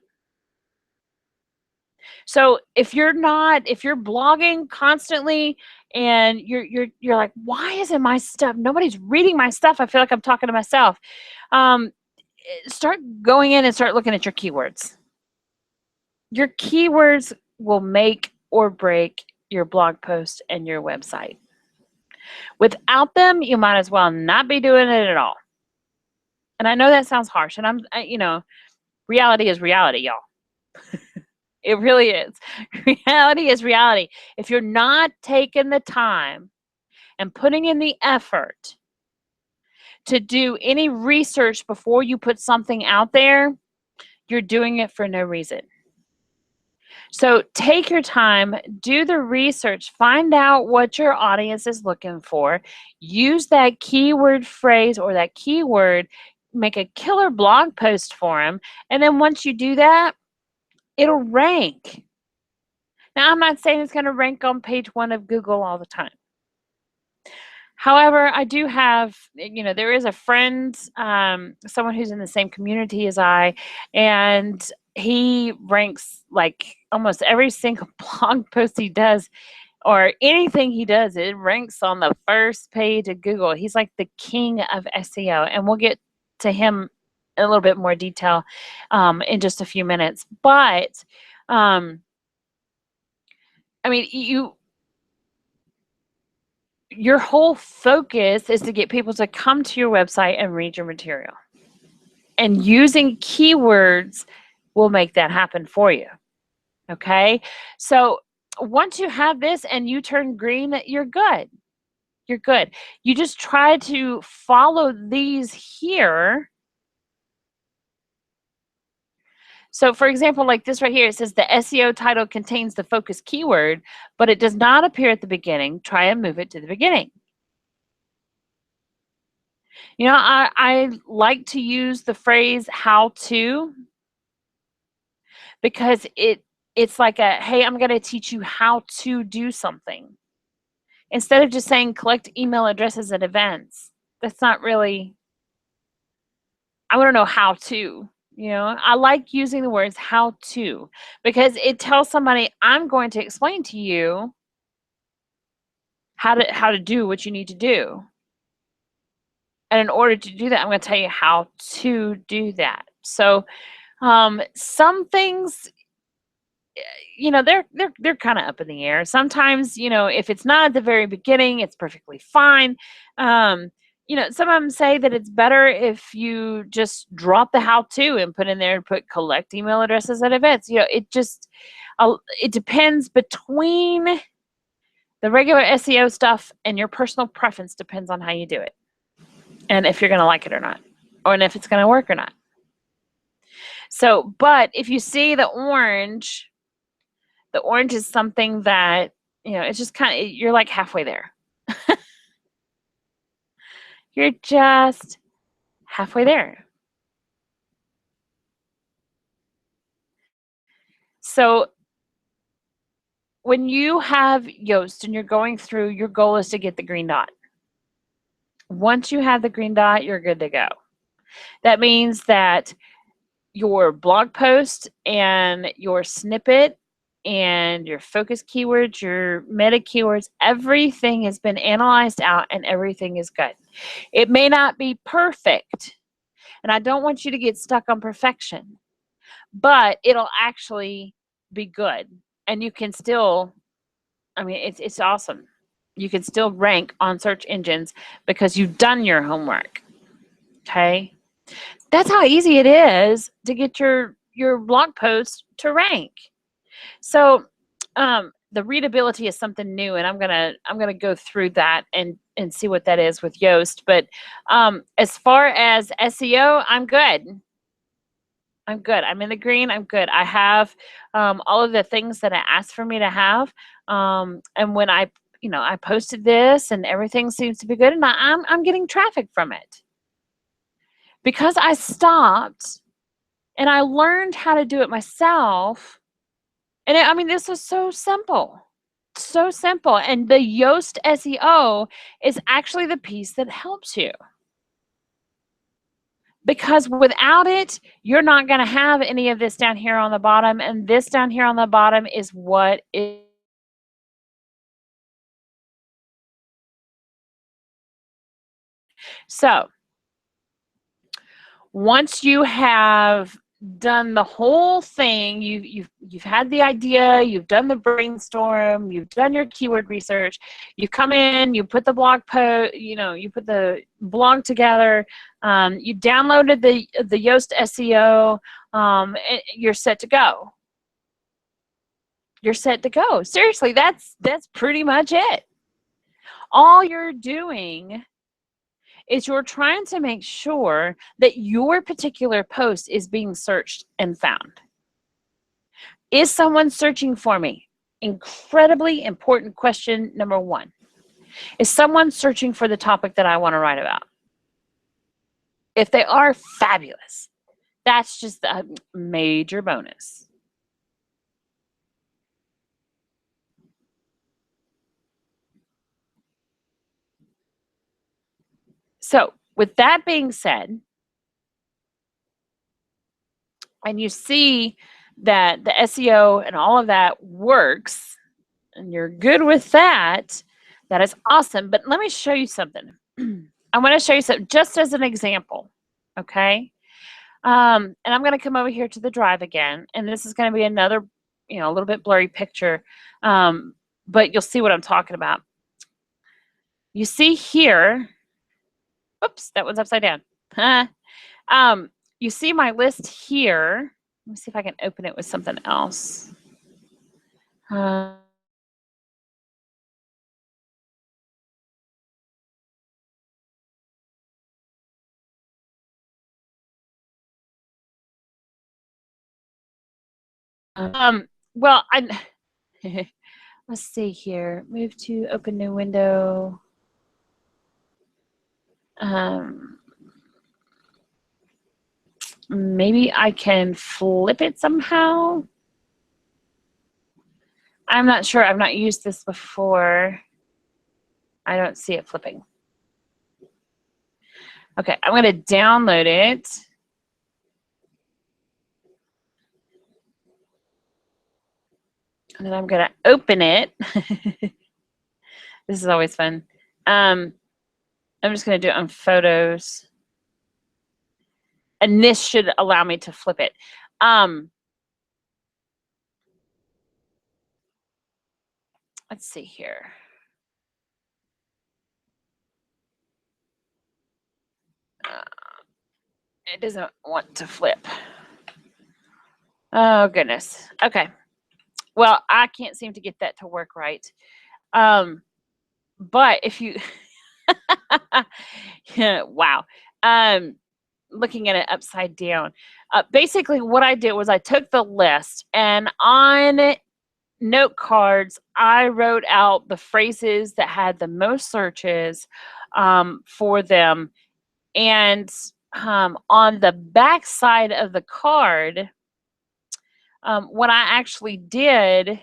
S1: So if you're blogging constantly and you're like, why isn't my stuff, nobody's reading my stuff, I feel like I'm talking to myself. Start going in and start looking at your keywords. Your keywords will make or break your blog post and your website. Without them, you might as well not be doing it at all. And I know that sounds harsh, and reality is reality, y'all. It really is. Reality is reality. If you're not taking the time and putting in the effort to do any research before you put something out there, you're doing it for no reason. So take your time, do the research, find out what your audience is looking for, use that keyword phrase or that keyword, make a killer blog post for them, and then once you do that, it'll rank. Now, I'm not saying it's going to rank on page 1 of Google all the time. However, I do have, there is a friend, someone who's in the same community as I, and he ranks like almost every single blog post he does or anything he does, it ranks on the first page of Google. He's like the king of SEO, and we'll get to him in a little bit more detail in just a few minutes. But, your whole focus is to get people to come to your website and read your material. And using keywords will make that happen for you. Okay? So once you have this and you turn green, you're good. You're good. You just try to follow these here. So for example, like this right here, it says the SEO title contains the focus keyword, but it does not appear at the beginning. Try and move it to the beginning. I like to use the phrase how to, because it's like hey, I'm going to teach you how to do something. Instead of just saying collect email addresses at events. That's not really, I want to know how to. I like using the words how to, because it tells somebody I'm going to explain to you how to do what you need to do. And in order to do that, I'm going to tell you how to do that. So some things, they're kind of up in the air. Sometimes, if it's not at the very beginning, it's perfectly fine. Some of them say that it's better if you just drop the how to and put in there and put collect email addresses at events. It depends between the regular SEO stuff, and your personal preference depends on how you do it. And if you're going to like it or not, and if it's going to work or not. So, but if you see the orange is something that it's just kind of, you're like halfway there. You're just halfway there. So when you have Yoast and you're going through, your goal is to get the green dot. Once you have the green dot, you're good to go. That means that your blog post and your snippet and your focus keywords, your meta keywords, everything has been analyzed out and everything is good. It may not be perfect, and I don't want you to get stuck on perfection, but it'll actually be good. And you can still, I mean, it's awesome. You can still rank on search engines because you've done your homework. Okay? That's how easy it is to get your blog post to rank. So the readability is something new, and I'm gonna go through that and see what that is with Yoast. But as far as SEO, I'm good. I'm good. I'm in the green. I'm good. I have all of the things that I asked for me to have. And when I posted this, and everything seems to be good, and I'm getting traffic from it because I stopped and I learned how to do it myself. And I mean, this is so simple. So simple. And the Yoast SEO is actually the piece that helps you. Because without it, you're not going to have any of this down here on the bottom. And this down here on the bottom is what is. So once you have done the whole thing, you've had the idea, you've done the brainstorm, you've done your keyword research, you come in, you put the blog post, you put the blog together, you downloaded the Yoast SEO, you're set to go. You're set to go. Seriously, that's pretty much it. All you're doing is you're trying to make sure that your particular post is being searched and found. Is someone searching for me? Incredibly important question number one. Is someone searching for the topic that I want to write about? If they are, fabulous. That's just a major bonus. So with that being said, and you see that the SEO and all of that works, and you're good with that, that is awesome. But let me show you something. I want to show you something just as an example, okay? And I'm going to come over here to the drive again, and this is going to be another, a little bit blurry picture, but you'll see what I'm talking about. You see here, oops, that one's upside down. You see my list here. Let me see if I can open it with something else. Well, let's see here. Move to open new window. Maybe I can flip it somehow. I'm not sure. I've not used this before. I don't see it flipping. Okay, I'm going to download it. And then I'm going to open it. This is always fun. I'm just going to do it on photos. And this should allow me to flip it. Let's see here. It doesn't want to flip. Oh, goodness. Okay. Well, I can't seem to get that to work right. But if you, yeah, wow. Looking at it upside down. Basically, what I did was I took the list, and on note cards, I wrote out the phrases that had the most searches for them. And on the back side of the card, what I actually did, let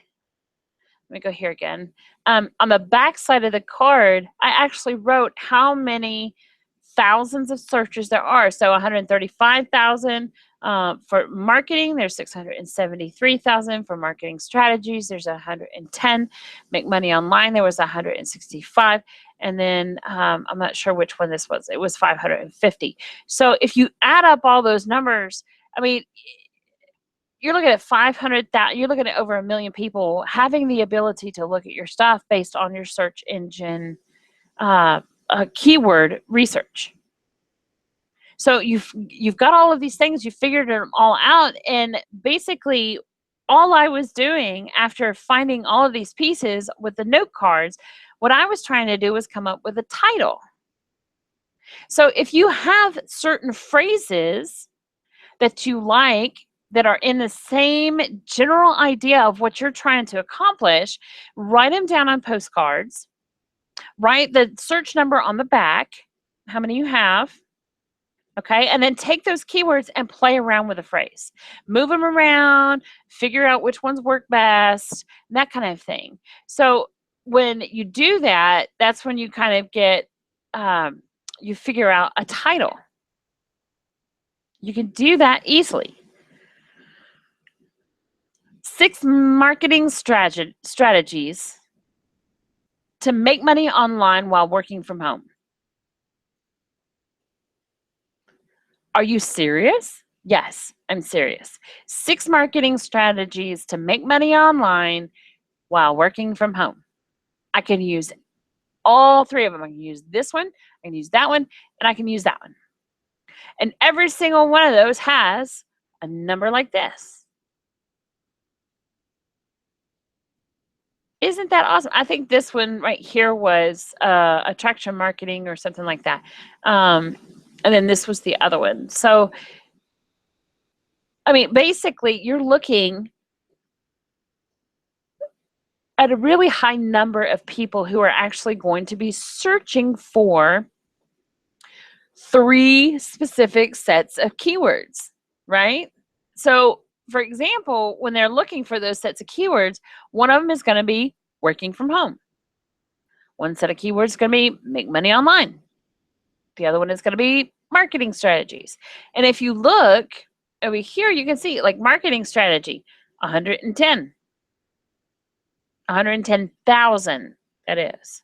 S1: me go here again. On the back side of the card, I actually wrote how many thousands of searches there are. So 135,000 for marketing, there's 673,000 for marketing strategies, there's 110. Make money online, there was 165. And then I'm not sure which one this was. It was 550. So if you add up all those numbers, I mean, you're looking at 500,000, you're looking at over 1 million people having the ability to look at your stuff based on your search engine keyword research. So you've got all of these things, you figured them all out, and basically all I was doing after finding all of these pieces with the note cards, what I was trying to do was come up with a title. So if you have certain phrases that you like that are in the same general idea of what you're trying to accomplish, write them down on postcards, write the search number on the back, how many you have, okay, and then take those keywords and play around with the phrase. Move them around, figure out which ones work best, that kind of thing. So when you do that, that's when you kind of get, you figure out a title. You can do that easily. 6 marketing strategies to make money online while working from home. Are you serious? Yes, I'm serious. 6 marketing strategies to make money online while working from home. I can use all 3 of them. I can use this one, I can use that one, and I can use that one. And every single one of those has a number like this. Isn't that awesome? I think this one right here was attraction marketing or something like that. And then this was the other one. So, I mean, basically, you're looking at a really high number of people who are actually going to be searching for 3 specific sets of keywords, right? So, for example, when they're looking for those sets of keywords, one of them is going to be working from home. One set of keywords is going to be make money online. The other one is going to be marketing strategies. And if you look over here, you can see like marketing strategy, 110. 110,000, that is.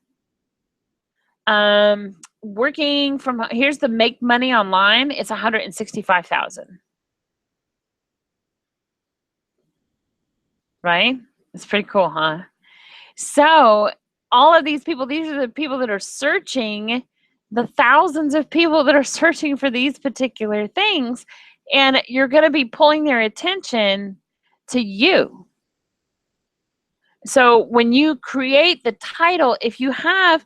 S1: Working from, here's the make money online, it's 165,000. Right? It's pretty cool, huh? So all of these people, these are the people that are searching, the thousands of people that are searching for these particular things, and you're going to be pulling their attention to you. So when you create the title, if you have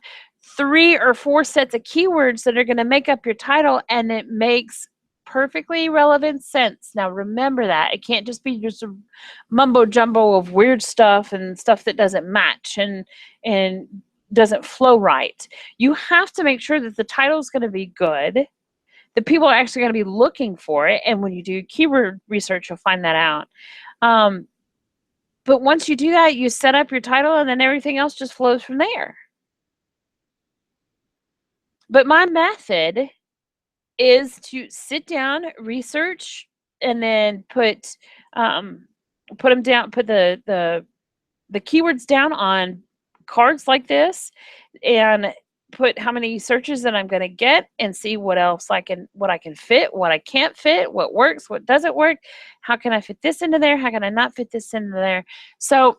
S1: 3 or 4 sets of keywords that are going to make up your title and it makes perfectly relevant sense. Now remember that it can't just be just a mumbo jumbo of weird stuff and stuff that doesn't match and doesn't flow right. You have to make sure that the title is going to be good, that people are actually going to be looking for it, and when you do keyword research, you'll find that out. But once you do that, you set up your title and then everything else just flows from there. But my method is to sit down, research, and then put them down, put the keywords down on cards like this, and put how many searches that I'm going to get, and see what else what I can fit, what I can't fit, what works, what doesn't work, how can I fit this into there, how can I not fit this into there. So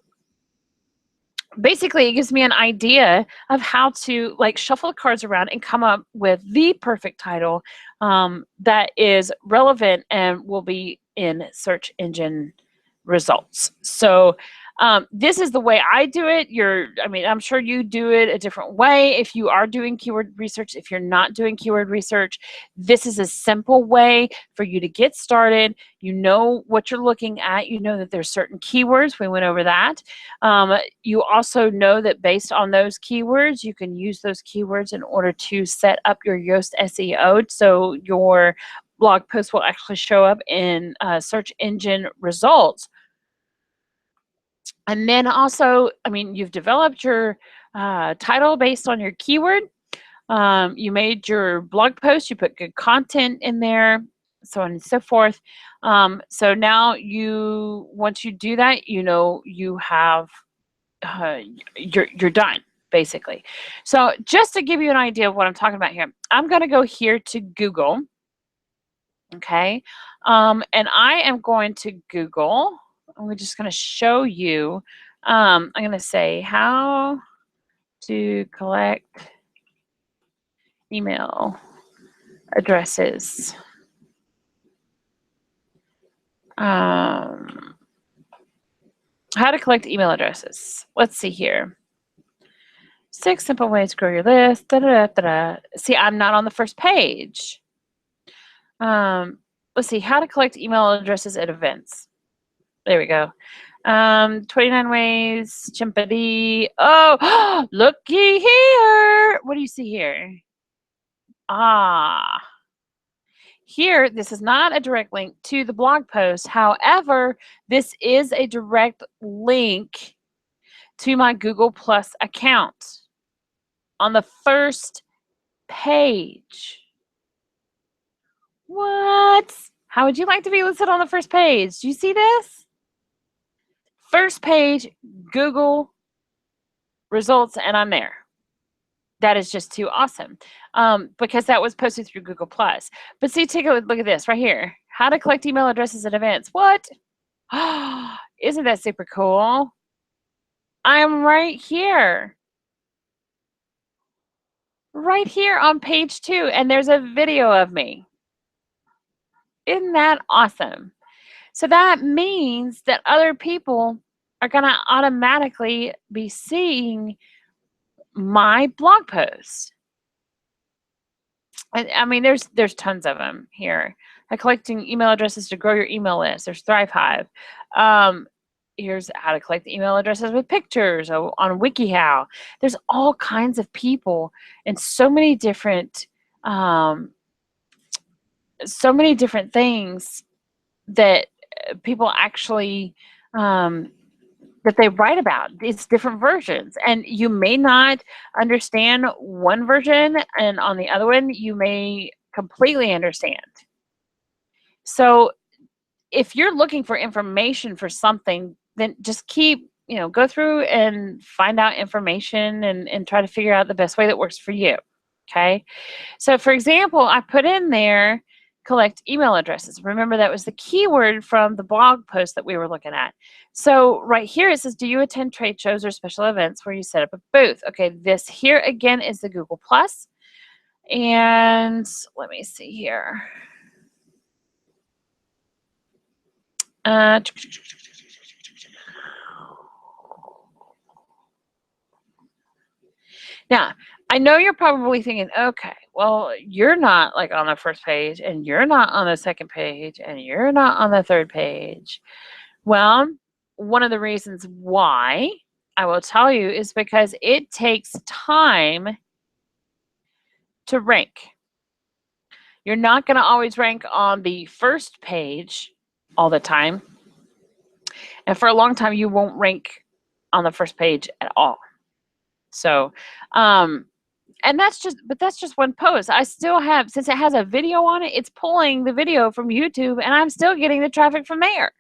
S1: basically it gives me an idea of how to like shuffle the cards around and come up with the perfect title that is relevant and will be in search engine results. So This is the way I do it. I'm sure you do it a different way if you are doing keyword research. If you're not doing keyword research, this is a simple way for you to get started. You know what you're looking at. You know that there's certain keywords. We went over that. You also know that based on those keywords, you can use those keywords in order to set up your Yoast SEO, so your blog post will actually show up in search engine results. And then also, you've developed your title based on your keyword. You made your blog post, you put good content in there, so on and so forth. So now once you do that, you have, you're done, basically. So just to give you an idea of what I'm talking about here, I'm going to go here to Google. Okay. And I am going to Google. We're just going to show you. I'm going to say how to collect email addresses. How to collect email addresses. Let's see here. 6 simple ways to grow your list. Da, da, da, da. See, I'm not on the first page. Let's see, how to collect email addresses at events. There we go. 29 ways, chimpity. Oh, looky here. What do you see here? Here, this is not a direct link to the blog post. However, this is a direct link to my Google Plus account on the first page. What? How would you like to be listed on the first page? Do you see this? First page, Google results, and I'm there. That is just too awesome, because that was posted through Google Plus. But see, take a look at this right here. How to collect email addresses at events. What? Isn't that super cool? I'm right here. Right here on page 2, and there's a video of me. Isn't that awesome? So that means that other people are going to automatically be seeing my blog post. And there's tons of them here. Collecting email addresses to grow your email list. There's ThriveHive. Here's how to collect ethicals addresses with pictures on WikiHow. There's all kinds of people and so many different things that people actually that they write about. It's different versions, and you may not understand one version, and on the other one you may completely understand. So if you're looking for information for something, then just go through and find out information and try to figure out the best way that works for you. Okay. So for example, I put in there collect email addresses. Remember, that was the keyword from the blog post that we were looking at. So right here it says, do you attend trade shows or special events where you set up a booth? Okay, this here again is the Google Plus. And let me see here. Now, I know you're probably thinking, okay, well, you're not like on the first page, and you're not on the second page, and you're not on the third page. Well, one of the reasons why I will tell you is because it takes time to rank. You're not going to always rank on the first page all the time. And for a long time, you won't rank on the first page at all. So, and that's just one post. I still have, since it has a video on it, it's pulling the video from YouTube, and I'm still getting the traffic from there.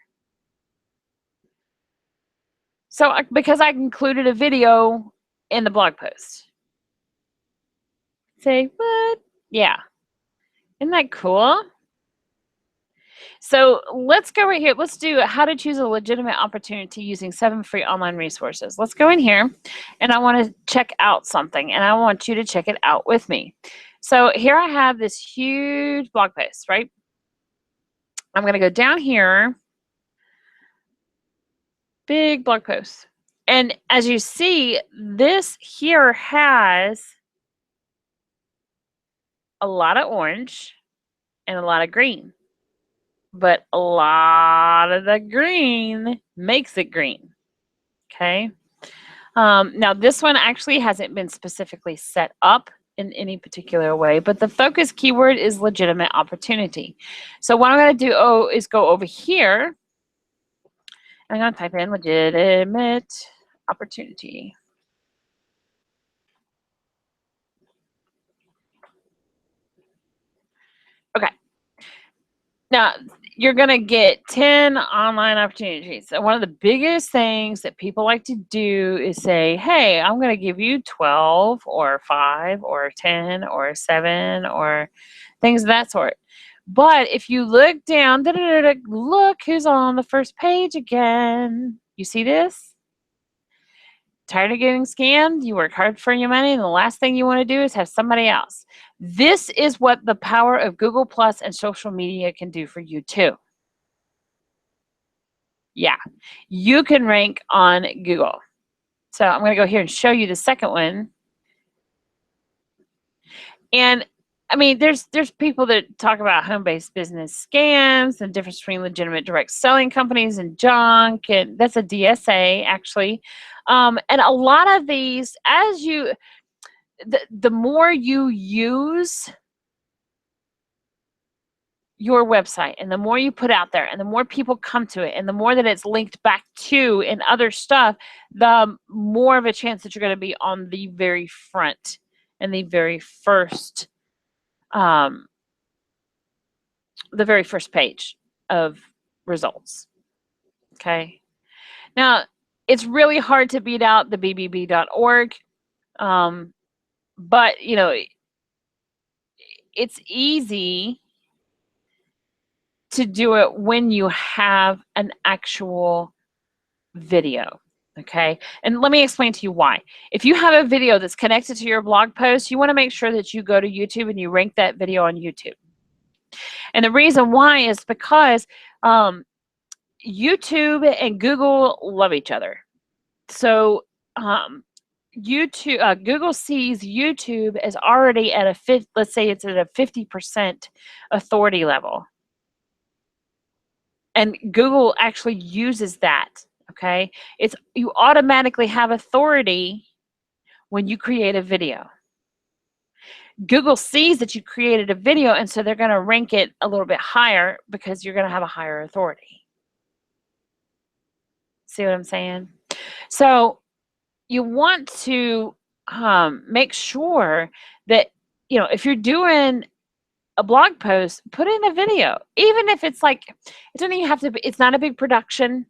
S1: So because I included a video in the blog post. Say what? Yeah. Isn't that cool? So let's go right here. Let's do how to choose a legitimate opportunity using 7 free online resources. Let's go in here, and I want to check out something, and I want you to check it out with me. So here I have this huge blog post, right? I'm going to go down here, Big blog posts. And as you see, this here has a lot of orange and a lot of green. But a lot of the green makes it green. Okay. Now, this one actually hasn't been specifically set up in any particular way, but the focus keyword is legitimate opportunity. So what I'm going to do is go over here. I'm going to type in legitimate opportunity. Okay. Now, you're going to get 10 online opportunities. So one of the biggest things that people like to do is say, hey, I'm going to give you 12 or 5 or 10 or 7 or things of that sort. But if you look down, look who's on the first page again. You see this? Tired of getting scammed? You work hard for your money, and the last thing you want to do is have somebody else. This is what the power of Google Plus and social media can do for you too. Yeah, you can rank on Google. So I'm going to go here and show you the second one. And I mean, there's people that talk about home-based business scams and the difference between legitimate direct selling companies and junk, and that's a DSA actually. And a lot of these, as you, the more you use your website and the more you put out there and the more people come to it and the more that it's linked back to and other stuff, the more of a chance that you're going to be on the very front and the very first page of results. Okay. Now, it's really hard to beat out the bbb.org, but you know, it's easy to do it when you have an actual video. Okay. And let me explain to you why. If you have a video that's connected to your blog post, you want to make sure that you go to YouTube and you rank that video on YouTube. And the reason why is because YouTube and Google love each other. So YouTube, Google sees YouTube as already at a let's say it's at a 50% authority level. And Google actually uses that, okay? You automatically have authority when you create a video. Google sees that you created a video, and so they're going to rank it a little bit higher because you're going to have a higher authority. See what I'm saying? So you want to make sure that, you know, if you're doing a blog post, put in a video, even if it's like, it doesn't even have to be, it's not a big production.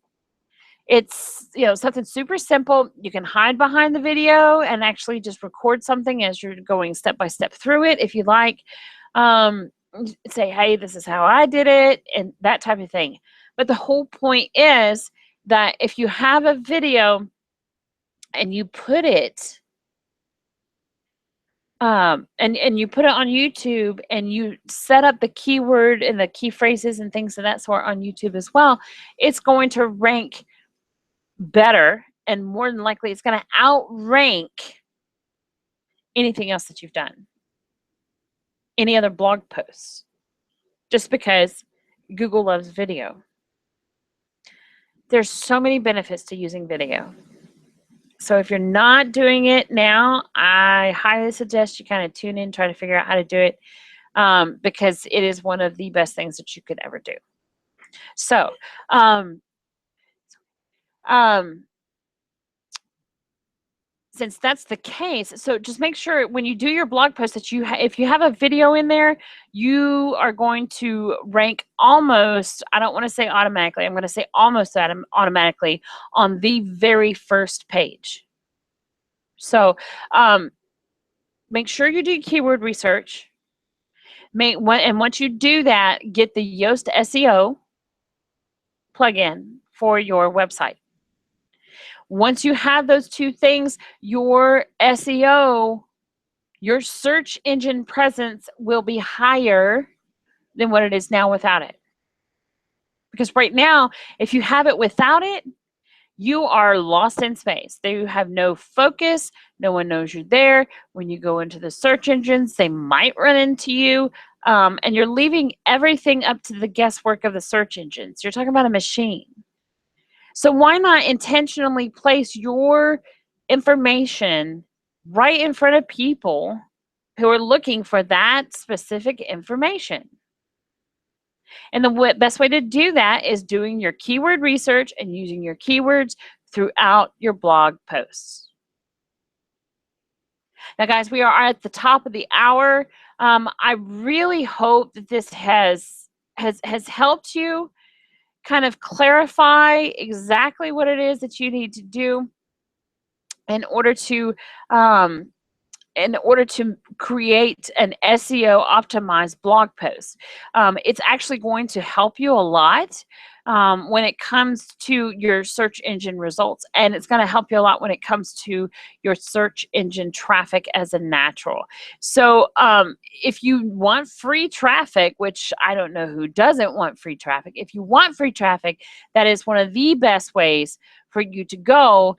S1: It's, you know, something super simple. You can hide behind the video and actually just record something as you're going step by step through it if you like. Say, hey, this is how I did it, and that type of thing. But the whole point is that if you have a video and you put it and you put it on YouTube and you set up the keyword and the key phrases and things of that sort on YouTube as well, it's going to rank better, and more than likely it's going to outrank anything else that you've done, any other blog posts, just because Google loves video. There's so many benefits to using video. So if you're not doing it now, I highly suggest you kind of tune in, try to figure out how to do it, because it is one of the best things that you could ever do. So since that's the case, so just make sure when you do your blog post that if you have a video in there, you are going to rank almost, I don't want to say automatically, I'm going to say almost automatically on the very first page. So make sure you do keyword research. And once you do that, get the Yoast SEO plugin for your website. Once you have those two things, your SEO, your search engine presence will be higher than what it is now without it. Because right now, if you have it without it, you are lost in space. They have no focus. No one knows you're there. When you go into the search engines, they might run into you. And you're leaving everything up to the guesswork of the search engines. You're talking about a machine. So why not intentionally place your information right in front of people who are looking for that specific information? And the best way to do that is doing your keyword research and using your keywords throughout your blog posts. Now, guys, we are at the top of the hour. I really hope that this has helped you kind of clarify exactly what it is that you need to do in order to create an SEO optimized blog post. It's actually going to help you a lot when it comes to your search engine results, and it's going to help you a lot when it comes to your search engine traffic as a natural. So if you want free traffic, which I don't know who doesn't want free traffic, if you want free traffic, that is one of the best ways for you to go,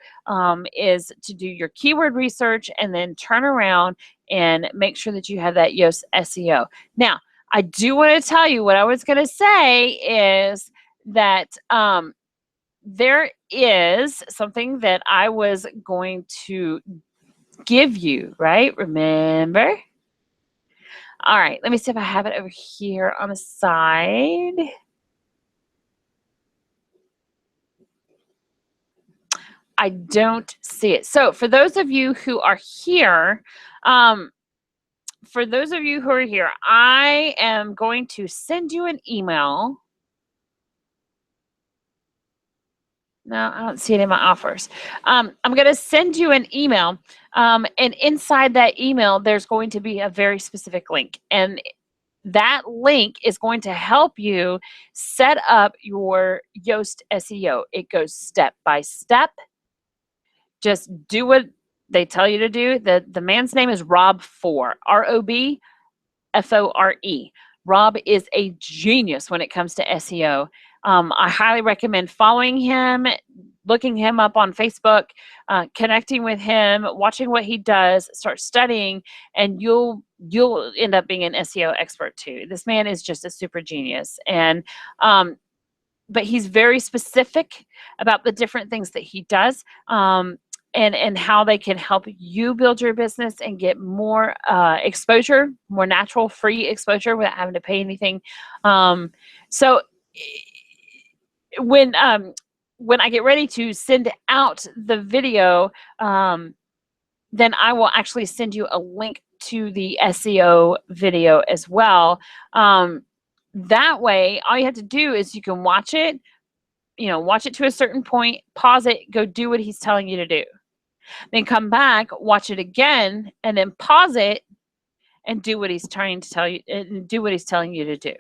S1: is to do your keyword research and then turn around and make sure that you have that Yoast SEO. Now, I do want to tell you what I was going to say is that there is something that I was going to give you, right? Remember? All right, let me see if I have it over here on the side. I don't see it. So for those of you who are here, I am going to send you an email. No, I don't see it in my offers. I'm going to send you an email, and inside that email, there's going to be a very specific link, and that link is going to help you set up your Yoast SEO. It goes step by step. Just do what they tell you to do. The man's name is Rob4, ROBFORE. Rob is a genius when it comes to SEO. I highly recommend following him, looking him up on Facebook, connecting with him, watching what he does, start studying, and you'll end up being an SEO expert too. This man is just a super genius. And but he's very specific about the different things that he does, and how they can help you build your business and get more exposure, more natural, free exposure without having to pay anything. So when I get ready to send out the video, then I will actually send you a link to the SEO video as well. That way, all you have to do is you can watch it, watch it to a certain point, pause it, go do what he's telling you to do. Then come back, watch it again, and then pause it and do what he's trying to tell you, and do what he's telling you to do.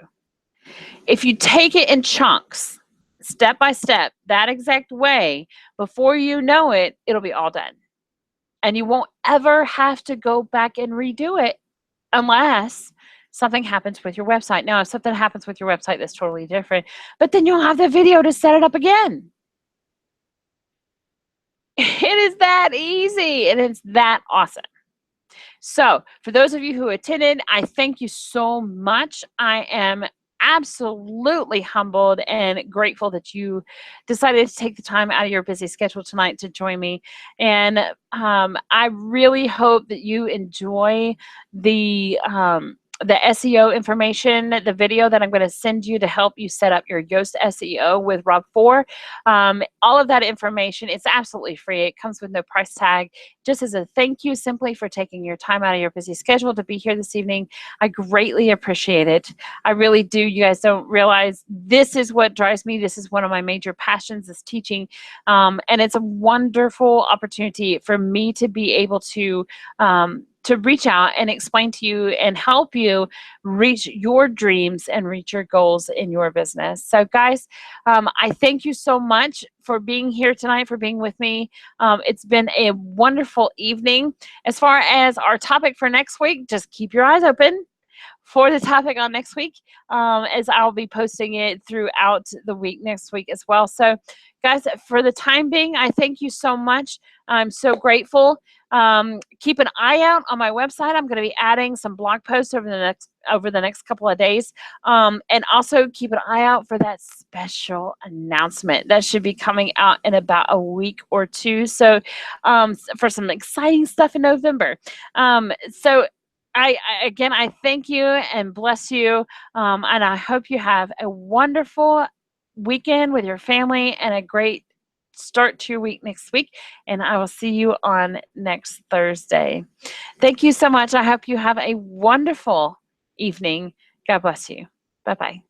S1: If you take it in chunks, step by step, that exact way, before you know it, it'll be all done. And you won't ever have to go back and redo it unless something happens with your website. Now, if something happens with your website, that's totally different. But then you'll have the video to set it up again. It is that easy, and it's that awesome. So for those of you who attended, I thank you so much. I am absolutely humbled and grateful that you decided to take the time out of your busy schedule tonight to join me. And I really hope that you enjoy the SEO information, the video that I'm going to send you to help you set up your Yoast SEO with Rob4. All of that information, it's absolutely free. It comes with no price tag. Just as a thank you simply for taking your time out of your busy schedule to be here this evening. I greatly appreciate it. I really do. You guys don't realize this is what drives me. This is one of my major passions, is teaching. And it's a wonderful opportunity for me to be able to reach out and explain to you and help you reach your dreams and reach your goals in your business. So guys, I thank you so much for being here tonight, for being with me. It's been a wonderful evening. As far as our topic for next week, just keep your eyes open. for the topic on next week, as I'll be posting it throughout the week next week as well. So, guys, for the time being, I thank you so much. I'm so grateful. Keep an eye out on my website. I'm going to be adding some blog posts over the next couple of days, and also keep an eye out for that special announcement that should be coming out in about a week or two. So, for some exciting stuff in November. So. I thank you and bless you, and I hope you have a wonderful weekend with your family and a great start to your week next week. And I will see you on next Thursday. Thank you so much. I hope you have a wonderful evening. God bless you. Bye bye.